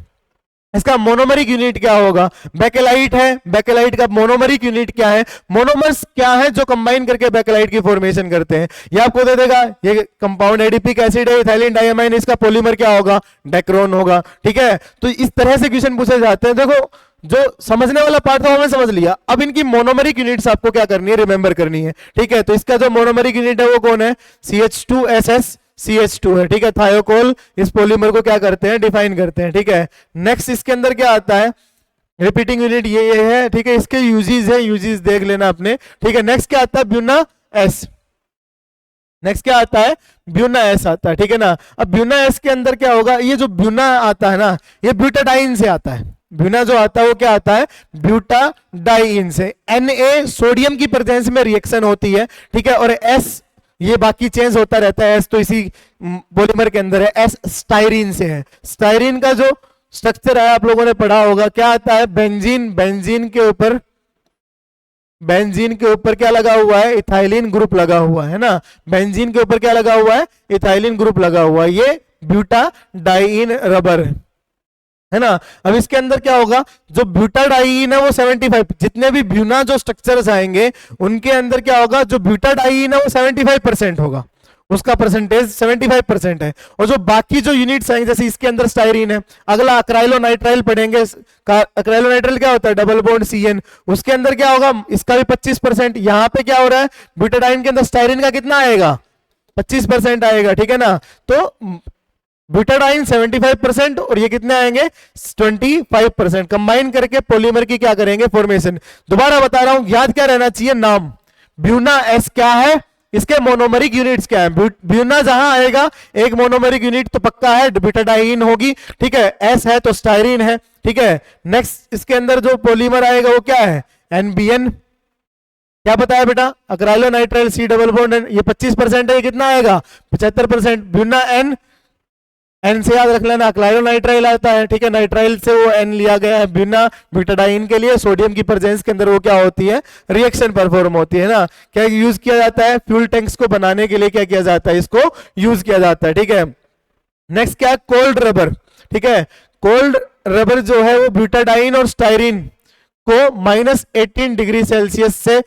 इसका मोनोमरिक यूनिट क्या होगा, बेकेलाइट है, बेकेलाइट का मोनोमरिक यूनिट क्या है, मोनोमर्स क्या है जो कंबाइन करके बेकेलाइट की फॉर्मेशन करते हैं। ये आपको दे देगा, ये कंपाउंड एडिपिक एसिड है, इथाइलिन डाइअमाइन, इसका पॉलीमर क्या होगा, डेक्रोन होगा, ठीक है। तो इस तरह से क्वेश्चन पूछे जाते हैं। देखो जो समझने वाला पार्ट था वो हमने समझ लिया, अब इनकी मोनोमरिक यूनिट्स आपको क्या करनी है, रिमेंबर करनी है, ठीक है। तो इसका जो मोनोमरिक यूनिट है वो कौन है, CH2SS CH2 है, ठीक है। थायोकोल इस पॉलीमर को क्या करते हैं, डिफाइन करते हैं, ठीक है। नेक्स्ट इसके अंदर क्या आता है, रिपीटिंग यूनिट ये है, ठीक है। इसके यूजेस है, यूजेस देख लेना अपने, ठीक है। नेक्स्ट क्या आता है, ब्यूना एस, नेक्स्ट क्या आता है, ब्यूना एस आता है, ठीक है ना। अब ब्यूना एस के अंदर क्या होगा, ये जो ब्यूना आता है ना, ये ब्यूटाडाइन से आता है। ब्यूना जो आता है वो क्या आता है, ब्यूटाडाइन से। Na सोडियम की प्रेजेंस में रिएक्शन होती है, ठीक है, और एस ये बाकी चेंज होता रहता है। एस तो इसी पॉलीमर के अंदर है। एस स्टाइरिन से है। स्टाइरिन का जो स्ट्रक्चर है आप लोगों ने पढ़ा होगा, क्या आता है, बेंजीन। बेंजीन के ऊपर क्या लगा हुआ है, इथाइलिन ग्रुप लगा हुआ है ना। बेंजीन के ऊपर क्या लगा हुआ है, इथाइलिन ग्रुप लगा हुआ है। ये ब्यूटाडाइन रबर है ना। अब इसके अंदर क्या होगा, जो ब्यूटाडाइन है वो 75, जितने भी ब्यूना जो स्ट्रक्चर्स आएंगे उनके अंदर क्या होगा, जो ब्यूटाडाइन है वो 75% होगा, उसका परसेंटेज 75% है। और जो बाकी जो यूनिट्स आएंगे, जैसे इसके अंदर स्टाइरीन है, अगला अक्राइलोनाइट्राइल पढ़ेंगे। अक्राइलोनाइट्राइल क्या होता है, डबल बॉन्ड CN, उसके अंदर क्या होगा, इसका भी 25%। यहां पे क्या हो रहा है, ब्यूटाडाइन के अंदर स्टाइरीन का कितना आएगा, 25% आएगा, ठीक है ना। तो ब्यूटाडाइन 75% और ये कितने आएंगे, 25%। कंबाइन करके पॉलीमर की क्या करेंगे, फॉर्मेशन। दोबारा बता रहा हूं, याद क्या रहना चाहिए, नाम। ब्यूना एस क्या है, इसके मोनोमरिक यूनिट्स क्या है। ब्यूना जहां आएगा एक मोनोमरिक यूनिट तो पक्का है, ब्यूटाडाइन होगी, ठीक है। एस है तो स्टाइरीन है, ठीक है। नेक्स्ट इसके अंदर जो पॉलीमर आएगा वो क्या है, NBN। क्या बताया बेटा, अक्राइलोनाइट्राइल C डबल बॉन्ड, ये 25% है, ये कितना आएगा, 75%। ब्यूना N से याद रख लेना, अक्राइलोनाइट्राइल आता है, ठीक है, नाइट्राइल से वो N लिया गया है। ब्यूना ब्यूटाडाइन के लिए सोडियम की प्रेजेंस के अंदर वो क्या होती है, रिएक्शन परफॉर्म होती है ना। क्या यूज किया जाता है, फ्यूल टैंक्स को बनाने के लिए क्या किया जाता है, इसको यूज किया जाता है, ठीक है। नेक्स्ट क्या, कोल्ड रबर, ठीक है। कोल्ड रबर जो है वो ब्यूटाडाइन और स्टाइरिन को -18 डिग्री सेल्सियस से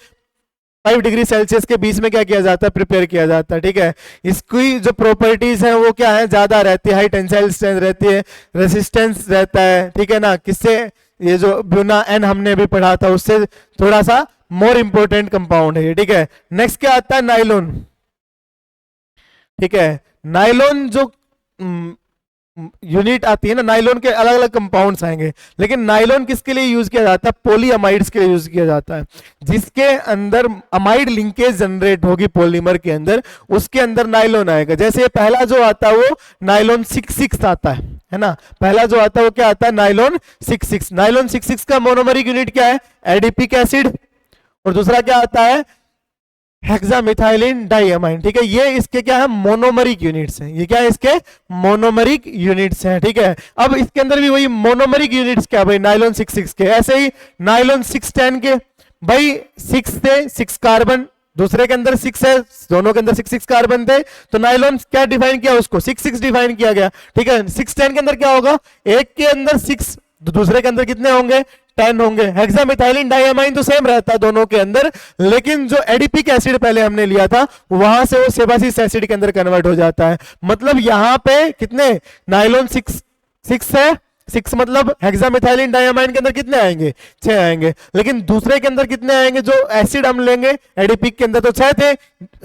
5 डिग्री सेल्सियस के बीच में क्या किया जाता है, प्रिपेयर किया जाता है, ठीक है। इसकी जो प्रॉपर्टीज हैं वो क्या है, ज्यादा रहती है, हाई टेंसाइल स्ट्रेंथ रहती है, रेसिस्टेंस रहता है, ठीक है ना। किससे, ये जो ब्यूना N हमने अभी पढ़ा था उससे थोड़ा सा मोर इंपोर्टेंट कंपाउंड है ये, ठीक है। नेक्स्ट क्या आता है, नाइलोन, ठीक है। नाइलोन जो यूनिट आती है ना, नाइलॉन के अलग अलग कंपाउंड्स आएंगे, लेकिन नाइलॉन किसके लिए यूज किया जाता है, पॉलीअमाइड्स के लिए यूज किया जाता है। जिसके अंदर अमाइड लिंकेज जनरेट होगी पॉलीमर के अंदर, उसके अंदर नाइलॉन आएगा। जैसे ये पहला जो आता है वो नाइलॉन 66 आता है ना। पहला जो आता है वो क्या आता है, नाइलॉन 66। नाइलॉन 66 का मोनोमरिक यूनिट क्या है, एडिपिक एसिड, और दूसरा क्या आता है, हेक्सामिथाइलिन डाइअमाइन, ठीक है। ये इसके क्या है, मोनोमरिक यूनिट्स हैं। ये क्या है, इसके मोनोमरिक यूनिट्स हैं, ठीक है। अब इसके अंदर भी वही मोनोमरिक यूनिट्स क्या भाई, नाइलॉन 66 के। ऐसे ही नाइलॉन 610 के, भाई 6 थे, 6 कार्बन, दूसरे के अंदर 6 है, दोनों के अंदर 6 कार्बन थे, तो नाइलॉन क्या डिफाइन किया, उसको 6 डिफाइन किया गया, ठीक है। 610 के अंदर क्या होगा, एक के अंदर 6, दूसरे के अंदर कितने होंगे, 10 होंगे। हेक्सामिथाइलिन डाइअमाइन तो सेम रहता है दोनों के अंदर, लेकिन जो एडिपिक एसिड पहले हमने लिया था वहां से वो सेबासिस एसिड के अंदर कन्वर्ट हो जाता है। मतलब यहां पे कितने, नाइलॉन 6 है, 6 मतलब हेक्सामिथाइलिन डाइअमाइन के अंदर कितने आएंगे, 6 आएंगे। लेकिन दूसरे के अंदर कितने आएंगे, जो एसिड हम लेंगे एडिपिक के अंदर तो 6 थे,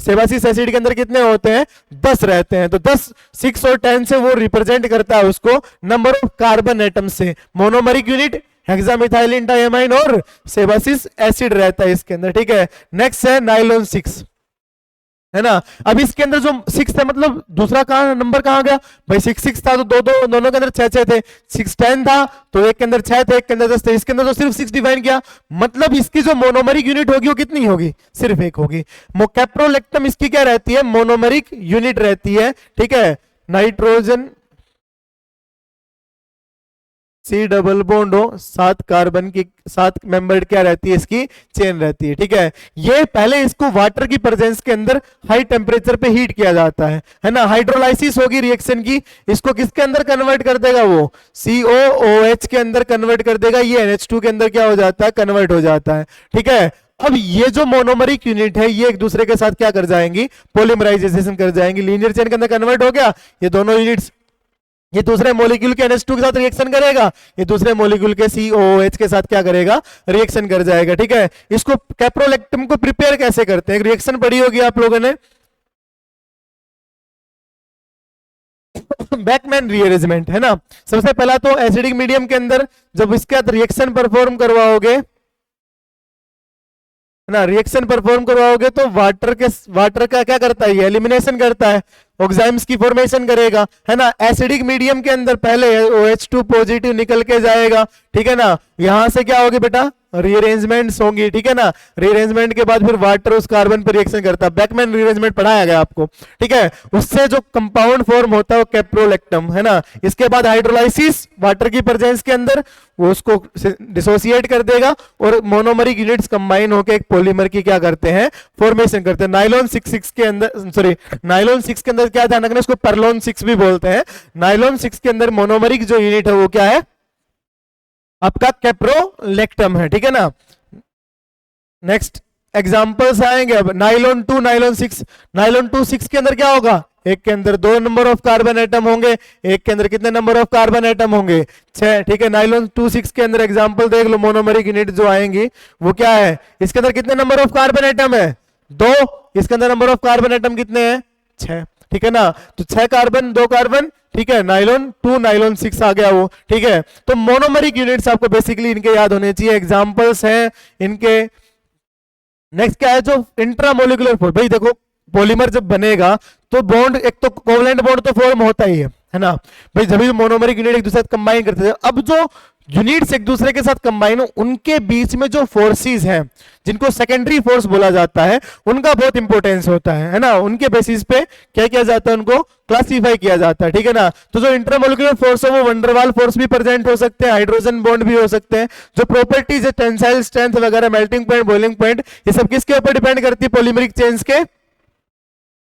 सेबासिस एसिड के अंदर कितने होते हैं, 10 रहते हैं। तो 10, 6 और 10 से वो रिप्रेजेंट करता है उसको नंबर ऑफ कार्बन एटम से। मोनोमरिक यूनिट हेक्सामिथाइलिन डाइअमाइन और सेबासिस एसिड रहता है इसके अंदर, ठीक है। नेक्स्ट है नाइलॉन 6, है ना। अब इसके अंदर जो 6 है, मतलब दूसरा कहां नंबर कहां गया भाई, 6 था तो दोनों के अंदर 6 थे। 610 था तो एक के अंदर 6 थे, एक के अंदर 10 थे, इसके अंदर तो सिर्फ 6 डिफाइन किया। मतलब इसकी जो मोनोमरिक यूनिट होगी वो कितनी होगी, सिर्फ एक होगी। कैप्रोलेक्टम इसकी क्या रहती है, मोनोमरिक यूनिट रहती है, ठीक है। नाइट्रोजन C डबल बॉन्ड हो, 7 कार्बन की 7 मेंबर्ड क्या रहती है, इसकी चेन रहती है, ठीक है। ये पहले इसको वाटर की प्रेजेंस के अंदर हाई टेम्परेचर पे हीट किया जाता है ना। हाइड्रोलाइसिस होगी रिएक्शन की, इसको किसके अंदर कन्वर्ट कर देगा, वो COOH के अंदर कन्वर्ट कर देगा। ये NH2 के अंदर क्या हो जाता है, कन्वर्ट हो जाता है, ठीक है। अब ये जो मोनोमरिक यूनिट है ये एक दूसरे के साथ क्या कर जाएंगी, पॉलीमराइजेशन कर जाएंगी, लीनियर चेन के अंदर कन्वर्ट हो गया। ये दोनों यूनिट्स ये दूसरे मॉलिक्यूल के NH2 के साथ रिएक्शन करेगा, ये दूसरे मॉलिक्यूल के COOH के साथ क्या करेगा, रिएक्शन कर जाएगा, ठीक है। इसको कैप्रोलेक्टम को प्रिपेयर कैसे करते हैं, रिएक्शन पढ़ी होगी आप लोगों ने, बैकमैन रीअरेंजमेंट, है ना। सबसे पहला तो एसिडिक मीडियम के अंदर जब इसके साथ रिएक्शन परफॉर्म करवाओगे है ना, रिएक्शन परफॉर्म करवाओगे तो वाटर का क्या करता है, ये एलिमिनेशन करता है, ऑक्साइम्स की फॉर्मेशन करेगा, है ना। एसिडिक मीडियम के अंदर पहले OH2 पॉजिटिव निकल के जाएगा, ठीक है ना। यहां से क्या होगी बेटा, रीअरेंजमेंट्स होंगी, ठीक है ना। रीअरेंजमेंट के बाद फिर वाटर उस कार्बन पर रिएक्शन करता है, बैकमैन रीअरेंजमेंट पढ़ाया गया आपको, ठीक है। उससे जो कंपाउंड फॉर्म होता है वो कैप्रोलेक्टम, है ना। इसके बाद हाइड्रोलाइसिस वाटर की प्रेजेंस के अंदर वो उसको डिसोसिएट कर देगा और मोनोमरिक यूनिट्स कंबाइन होकर एक पॉलीमर की क्या करते हैं, फॉर्मेशन करते हैं। नाइलॉन 6 के अंदर, सॉरी नाइलॉन 6 के अंदर क्या ध्यान रखना, इसको परलोन 6 भी बोलते हैं। नाइलॉन 6 के अंदर मोनोमरिक जो यूनिट है वो क्या है, आपका कैप्रोलेक्टम है, ठीक है ना। नेक्स्ट एग्जांपल्स आएंगे अब, नाइलॉन 2 नाइलॉन 6, नाइलॉन 2 6 के अंदर क्या होगा, एक के अंदर 2 नंबर ऑफ कार्बन एटम होंगे, एक के अंदर कितने नंबर ऑफ कार्बन एटम होंगे, 6, ठीक है। नाइलॉन 2 6 के अंदर एग्जांपल देख लो, मोनोमरिक यूनिट जो आएंगी वो क्या है, इसके अंदर कितने नंबर ऑफ कार्बन एटम है, 2, इसके अंदर नंबर ऑफ कार्बन एटम कितने हैं, 6, ठीक है ना। तो 6 कार्बन 2 कार्बन, ठीक है, नाइलॉन 2 नाइलॉन 6 आ गया वो, ठीक है। तो मोनोमरिक यूनिट्स आपको बेसिकली इनके याद होने चाहिए, एग्जांपल्स हैं इनके। नेक्स्ट क्या है, जो इंट्रामोलिकुलर फोर्स, भाई देखो पॉलीमर जब बनेगा तो बॉन्ड, एक तो कोवलेंट बॉन्ड तो फॉर्म होता ही है ना भाई, जब भी मोनोमरिक यूनिट एक दूसरे साथ कंबाइन करते हैं। अब जो यूनिट्स एक दूसरे के साथ कंबाइन हो, उनके बीच में जो फोर्सेस हैं, जिनको सेकेंडरी फोर्स बोला जाता है, उनका बहुत इंपॉर्टेंस होता है ना। उनके बेसिस पे क्या किया जाता है, उनको क्लासिफाई किया जाता है, ठीक है ना। तो जो इंटरमोलिकुलर फोर्स है वो वंडरवाल फोर्स भी प्रेजेंट हो सकते हैं, हाइड्रोजन बॉन्ड भी हो सकते हैं। जो प्रॉपर्टीज है, टेंसाइल स्ट्रेंथ वगैरह, मेल्टिंग पॉइंट, बॉइलिंग पॉइंट, ये सब किसके ऊपर डिपेंड करती है, पॉलीमरिक चेन्स के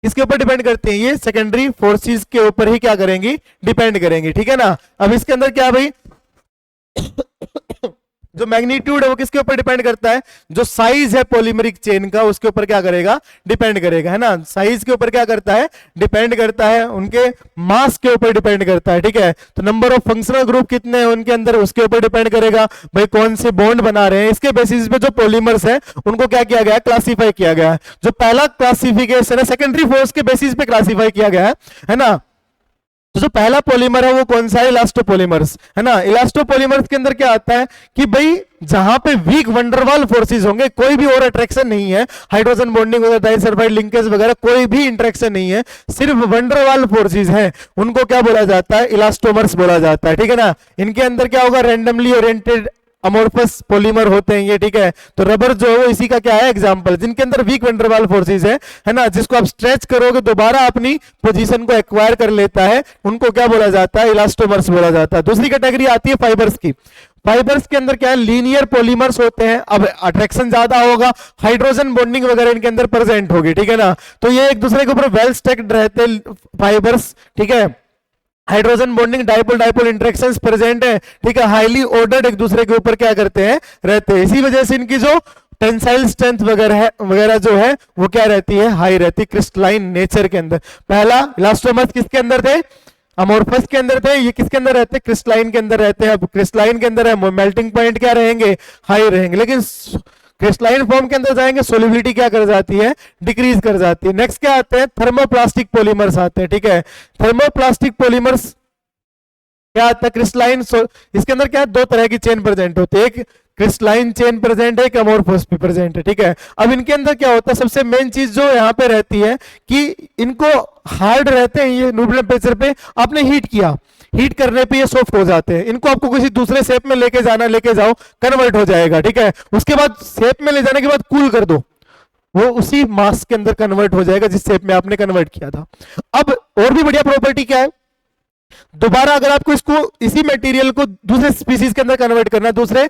किसके ऊपर डिपेंड करती हैं, ये सेकेंडरी फोर्सेस के ऊपर ही क्या करेंगी, डिपेंड करेंगी, ठीक है ना। अब इसके अंदर क्या भाई जो मैग्नीट्यूड है वो किसके ऊपर डिपेंड करता है, जो साइज है पॉलीमरिक चेन का उसके ऊपर क्या करेगा, डिपेंड करेगा, है ना। साइज के ऊपर क्या करता है, डिपेंड करता है, उनके मास के ऊपर डिपेंड करता है, ठीक है। तो नंबर ऑफ फंक्शनल ग्रुप कितने हैं उनके अंदर, उसके ऊपर डिपेंड करेगा भाई कौन से बॉन्ड बना रहे हैं। इसके बेसिस पे जो पॉलीमर्स है उनको क्या किया गया है, क्लासीफाई किया गया है। जो पहला क्लासिफिकेशन है सेकेंडरी फोर्स के बेसिस पे क्लासीफाई किया गया है ना। तो जो पहला पॉलीमर है वो कौन सा है, इलास्टोपॉलीमर्स, है ना। इलास्टोपॉलीमर्स के अंदर क्या आता है कि भाई जहां पे वीक वंडरवाल फोर्सेस होंगे, कोई भी और अट्रैक्शन नहीं है, हाइड्रोजन बॉन्डिंग वगैरह, डाइसल्फाइड लिंकेज वगैरह कोई भी इंटरेक्शन नहीं है, सिर्फ वंडरवाल फोर्सेस हैं, उनको क्या बोला जाता है, इलास्टोमर्स बोला जाता है, ठीक है ना। इनके अंदर क्या होगा, रैंडमली ओरिएंटेड अमोर्फस पॉलीमर होते हैं ये, ठीक है। तो रबर जो है वो इसी का क्या है एग्जांपल, जिनके अंदर वीक वंडरवाल फोर्सेस है ना, जिसको आप स्ट्रेच करोगे दोबारा अपनी पोजीशन को एक्वायर कर लेता है, उनको क्या बोला जाता है, इलास्टोमर्स बोला जाता है। दूसरी कैटेगरी आती है फाइबर्स की। फाइबर्स के अंदर क्या है, लीनियर पॉलीमर्स होते हैं। अब अट्रैक्शन ज्यादा होगा, हाइड्रोजन बॉन्डिंग वगैरह इनके अंदर प्रेजेंट होगी, ठीक है ना। तो ये एक दूसरे के ऊपर वेल स्टैक्ड रहते हैं फाइबर्स, ठीक है। Hydrogen bonding, dipole dipole interactions present है, ठीक है। हाईली ऑर्डर्ड एक दूसरे के ऊपर क्या करते हैं, रहते हैं। इसी वजह से इनकी जो टेंसाइल स्ट्रेंथ वगैरह जो है वो क्या रहती है, हाई रहती है क्रिस्टलाइन नेचर के अंदर। पहला इलास्टोमर्स किसके अंदर थे, अमोर्फस के अंदर थे, ये किसके अंदर रहते हैं, क्रिस्टलाइन के अंदर रहते हैं। अब क्रिस्टलाइन के अंदर है, मेल्टिंग पॉइंट क्या रहेंगे, हाई रहेंगे। लेकिन क्रिस्टलाइन फॉर्म के अंदर जाएंगे, सोलिबिलिटी क्या कर जाती है, डिक्रीज कर जाती है। नेक्स्ट क्या आते हैं, थर्मोप्लास्टिक पॉलीमर्स आते हैं, ठीक है। थर्मोप्लास्टिक पॉलीमर्स क्या आता है, क्रिस्टलाइन, इसके अंदर क्या है, 2 तरह की चेन प्रेजेंट होती है, एक क्रिस्टलाइन चेन प्रेजेंट है, एक अमोर्फस भी प्रेजेंट है, ठीक है। अब इनके अंदर क्या होता है, सबसे मेन चीज जो यहाँ पे रहती है कि इनको हार्ड रहते हैं, ये रूम टेम्परेचर पे आपने हीट किया, हीट करने पे ये सॉफ्ट हो जाते हैं। इनको आपको किसी दूसरे शेप में लेके जाना, लेके जाओ, कन्वर्ट हो जाएगा, ठीक है। उसके बाद शेप में ले जाने के बाद कूल कर दो, वो उसी मास के अंदर कन्वर्ट हो जाएगा जिस शेप में आपने कन्वर्ट किया था। अब और भी बढ़िया प्रॉपर्टी क्या है, दोबारा अगर आपको इसको इसी मटेरियल को दूसरे स्पीसीज के अंदर कन्वर्ट करना, दूसरे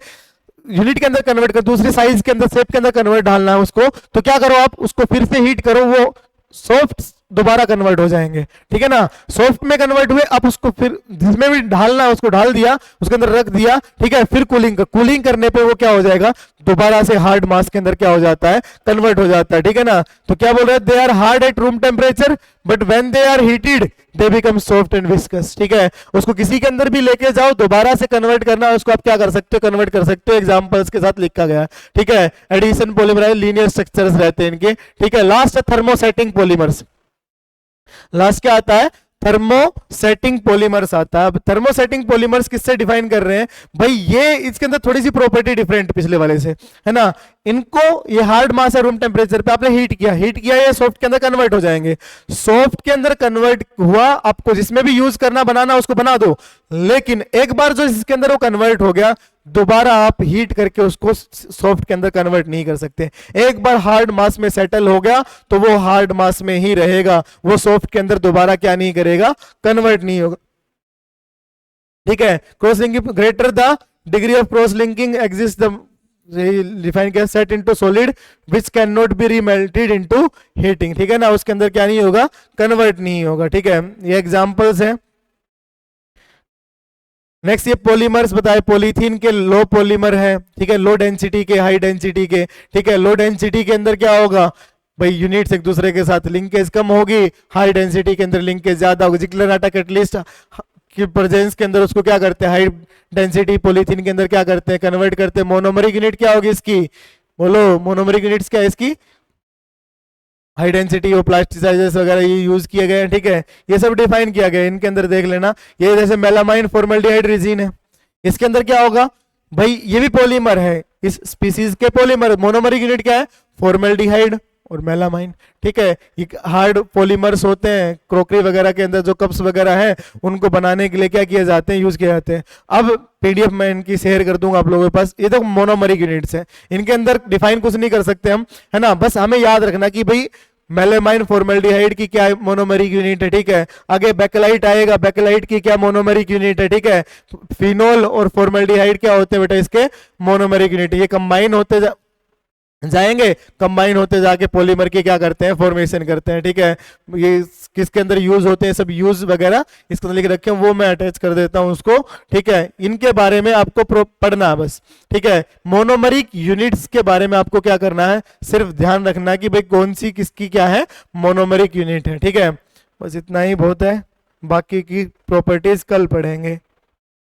यूनिट के अंदर कन्वर्ट कर, दूसरे साइज के अंदर, शेप के अंदर कन्वर्ट डालना है उसको, तो क्या करो आप उसको फिर से हीट करो, वो सॉफ्ट दोबारा कन्वर्ट हो जाएंगे, ठीक है ना। सॉफ्ट में कन्वर्ट हुए, अब उसको फिर जिसमें भी ढालना है उसको ढाल दिया, उसके अंदर रख दिया, ठीक है। फिर कूलिंग करने पे वो क्या हो जाएगा, दोबारा से हार्ड मास के अंदर क्या हो जाता है, कन्वर्ट हो जाता है, ठीक है ना। तो क्या बोल रहे हैं, they are hard at room temperature but when they are heated they become soft and viscous, ठीक है। उसको किसी के अंदर भी लेके जाओ, दोबारा से कन्वर्ट करना है उसको, आप क्या कर सकते हो, कन्वर्ट कर सकते हो, एग्जांपल्स के साथ लिखा गया है, ठीक है। एडिशन पॉलीमराइज लीनियर स्ट्रक्चर्स रहते हैं इनके, ठीक है। लास्ट है थर्मोसेटिंग पॉलीमर्स। लास्ट क्या आता है, थर्मोसेटिंग पॉलीमर्स आता है। अब थर्मोसेटिंग पॉलीमर्स किससे डिफाइन कर रहे हैं भाई, ये इसके अंदर थोड़ी सी प्रॉपर्टी डिफरेंट पिछले वाले से, है ना। इनको, ये हार्ड मास है, रूम टेम्परेचर पे आपने हीट किया, ये सॉफ्ट के अंदर कन्वर्ट हो जाएंगे। सॉफ्ट के अंदर कन्वर्ट हुआ, आपको जिसमें भी यूज करना बनाना उसको बना दो, लेकिन एक बार जो इसके अंदर वो कन्वर्ट हो गया, दोबारा आप हीट करके उसको सॉफ्ट के अंदर कन्वर्ट नहीं कर सकते। एक बार हार्ड मास में सेटल हो गया तो वो हार्ड मास में ही रहेगा, वो सॉफ्ट के अंदर दोबारा क्या नहीं करेगा, कन्वर्ट नहीं होगा। ठीक है, cross linking greater the degree of cross linking exist the define किया set into solid which can not be remelted into heating. ठीक है ना, उसके अंदर क्या नहीं होगा, कन्वर्ट नहीं होगा। ठीक है, ये एग्जांपल्स हैं। नेक्स्ट ये पॉलीमर्स बताए, पॉलीथीन के लो पॉलीमर है, ठीक है, लो डेंसिटी के, हाई डेंसिटी के। ठीक है, लो डेंसिटी के अंदर क्या होगा भाई, यूनिट्स एक दूसरे के साथ लिंकेज कम होगी, हाई डेंसिटी के अंदर लिंकेज ज्यादा होगी। जिक्लर नाटक एटलीस्ट की प्रेजेंस के अंदर उसको क्या करते हैं, हाई डेंसिटी पॉलीथीन के अंदर क्या करते हैं, कन्वर्ट करते हैं। मोनोमरिक यूनिट क्या होगी इसकी, बोलो मोनोमरिक यूनिट्स क्या है इसकी, हाई डेंसिटी और प्लास्टिसाइजर्स वगैरह ये यूज किए गए हैं। ठीक है, ये सब डिफाइन किया गया है, इनके अंदर देख लेना। ये जैसे मेलामाइन फॉर्मल्डिहाइड रेजिन है, इसके अंदर क्या होगा भाई, ये भी पॉलीमर है, इस स्पीसीज के पॉलीमर। मोनोमरिक यूनिट क्या है, फॉर्मल्डिहाइड और मेलामाइन। ठीक है, ये हार्ड पॉलीमर्स होते हैं, क्रोकरी वगैरह के अंदर जो कप्स वगैरह हैं उनको बनाने के लिए क्या किए जाते हैं, यूज किए जाते हैं। अब पीडीएफ में इनकी शेयर कर दूंगा आप लोगों के पास। ये तो मोनोमरिक यूनिट्स हैं, इनके अंदर डिफाइन कुछ नहीं कर सकते हम, है ना, बस हमें याद रखना कि भाई मेलामाइन फॉर्मल्डिहाइड की क्या मोनोमरिक यूनिट है। ठीक है, आगे बैकेलाइट आएगा, बैकेलाइट की क्या मोनोमरिक यूनिट है। ठीक है, फिनोल और फॉर्मल्डिहाइड क्या होते हैं बेटा, इसके मोनोमरिक यूनिट। ये कंबाइन होते जाएंगे, कंबाइन होते जाके पॉलीमर के क्या करते हैं, फॉर्मेशन करते हैं। ठीक है, ये किसके अंदर यूज होते हैं, सब यूज वगैरह इसके अंदर लिख रखे हैं, वो मैं अटैच कर देता हूं उसको। ठीक है, इनके बारे में आपको पढ़ना है बस। ठीक है, मोनोमरिक यूनिट्स के बारे में आपको क्या करना है, सिर्फ ध्यान रखना कि भाई कौन सी किसकी क्या है मोनोमरिक यूनिट है। ठीक है, बस इतना ही बहुत है, बाकी की प्रॉपर्टीज कल पढ़ेंगे।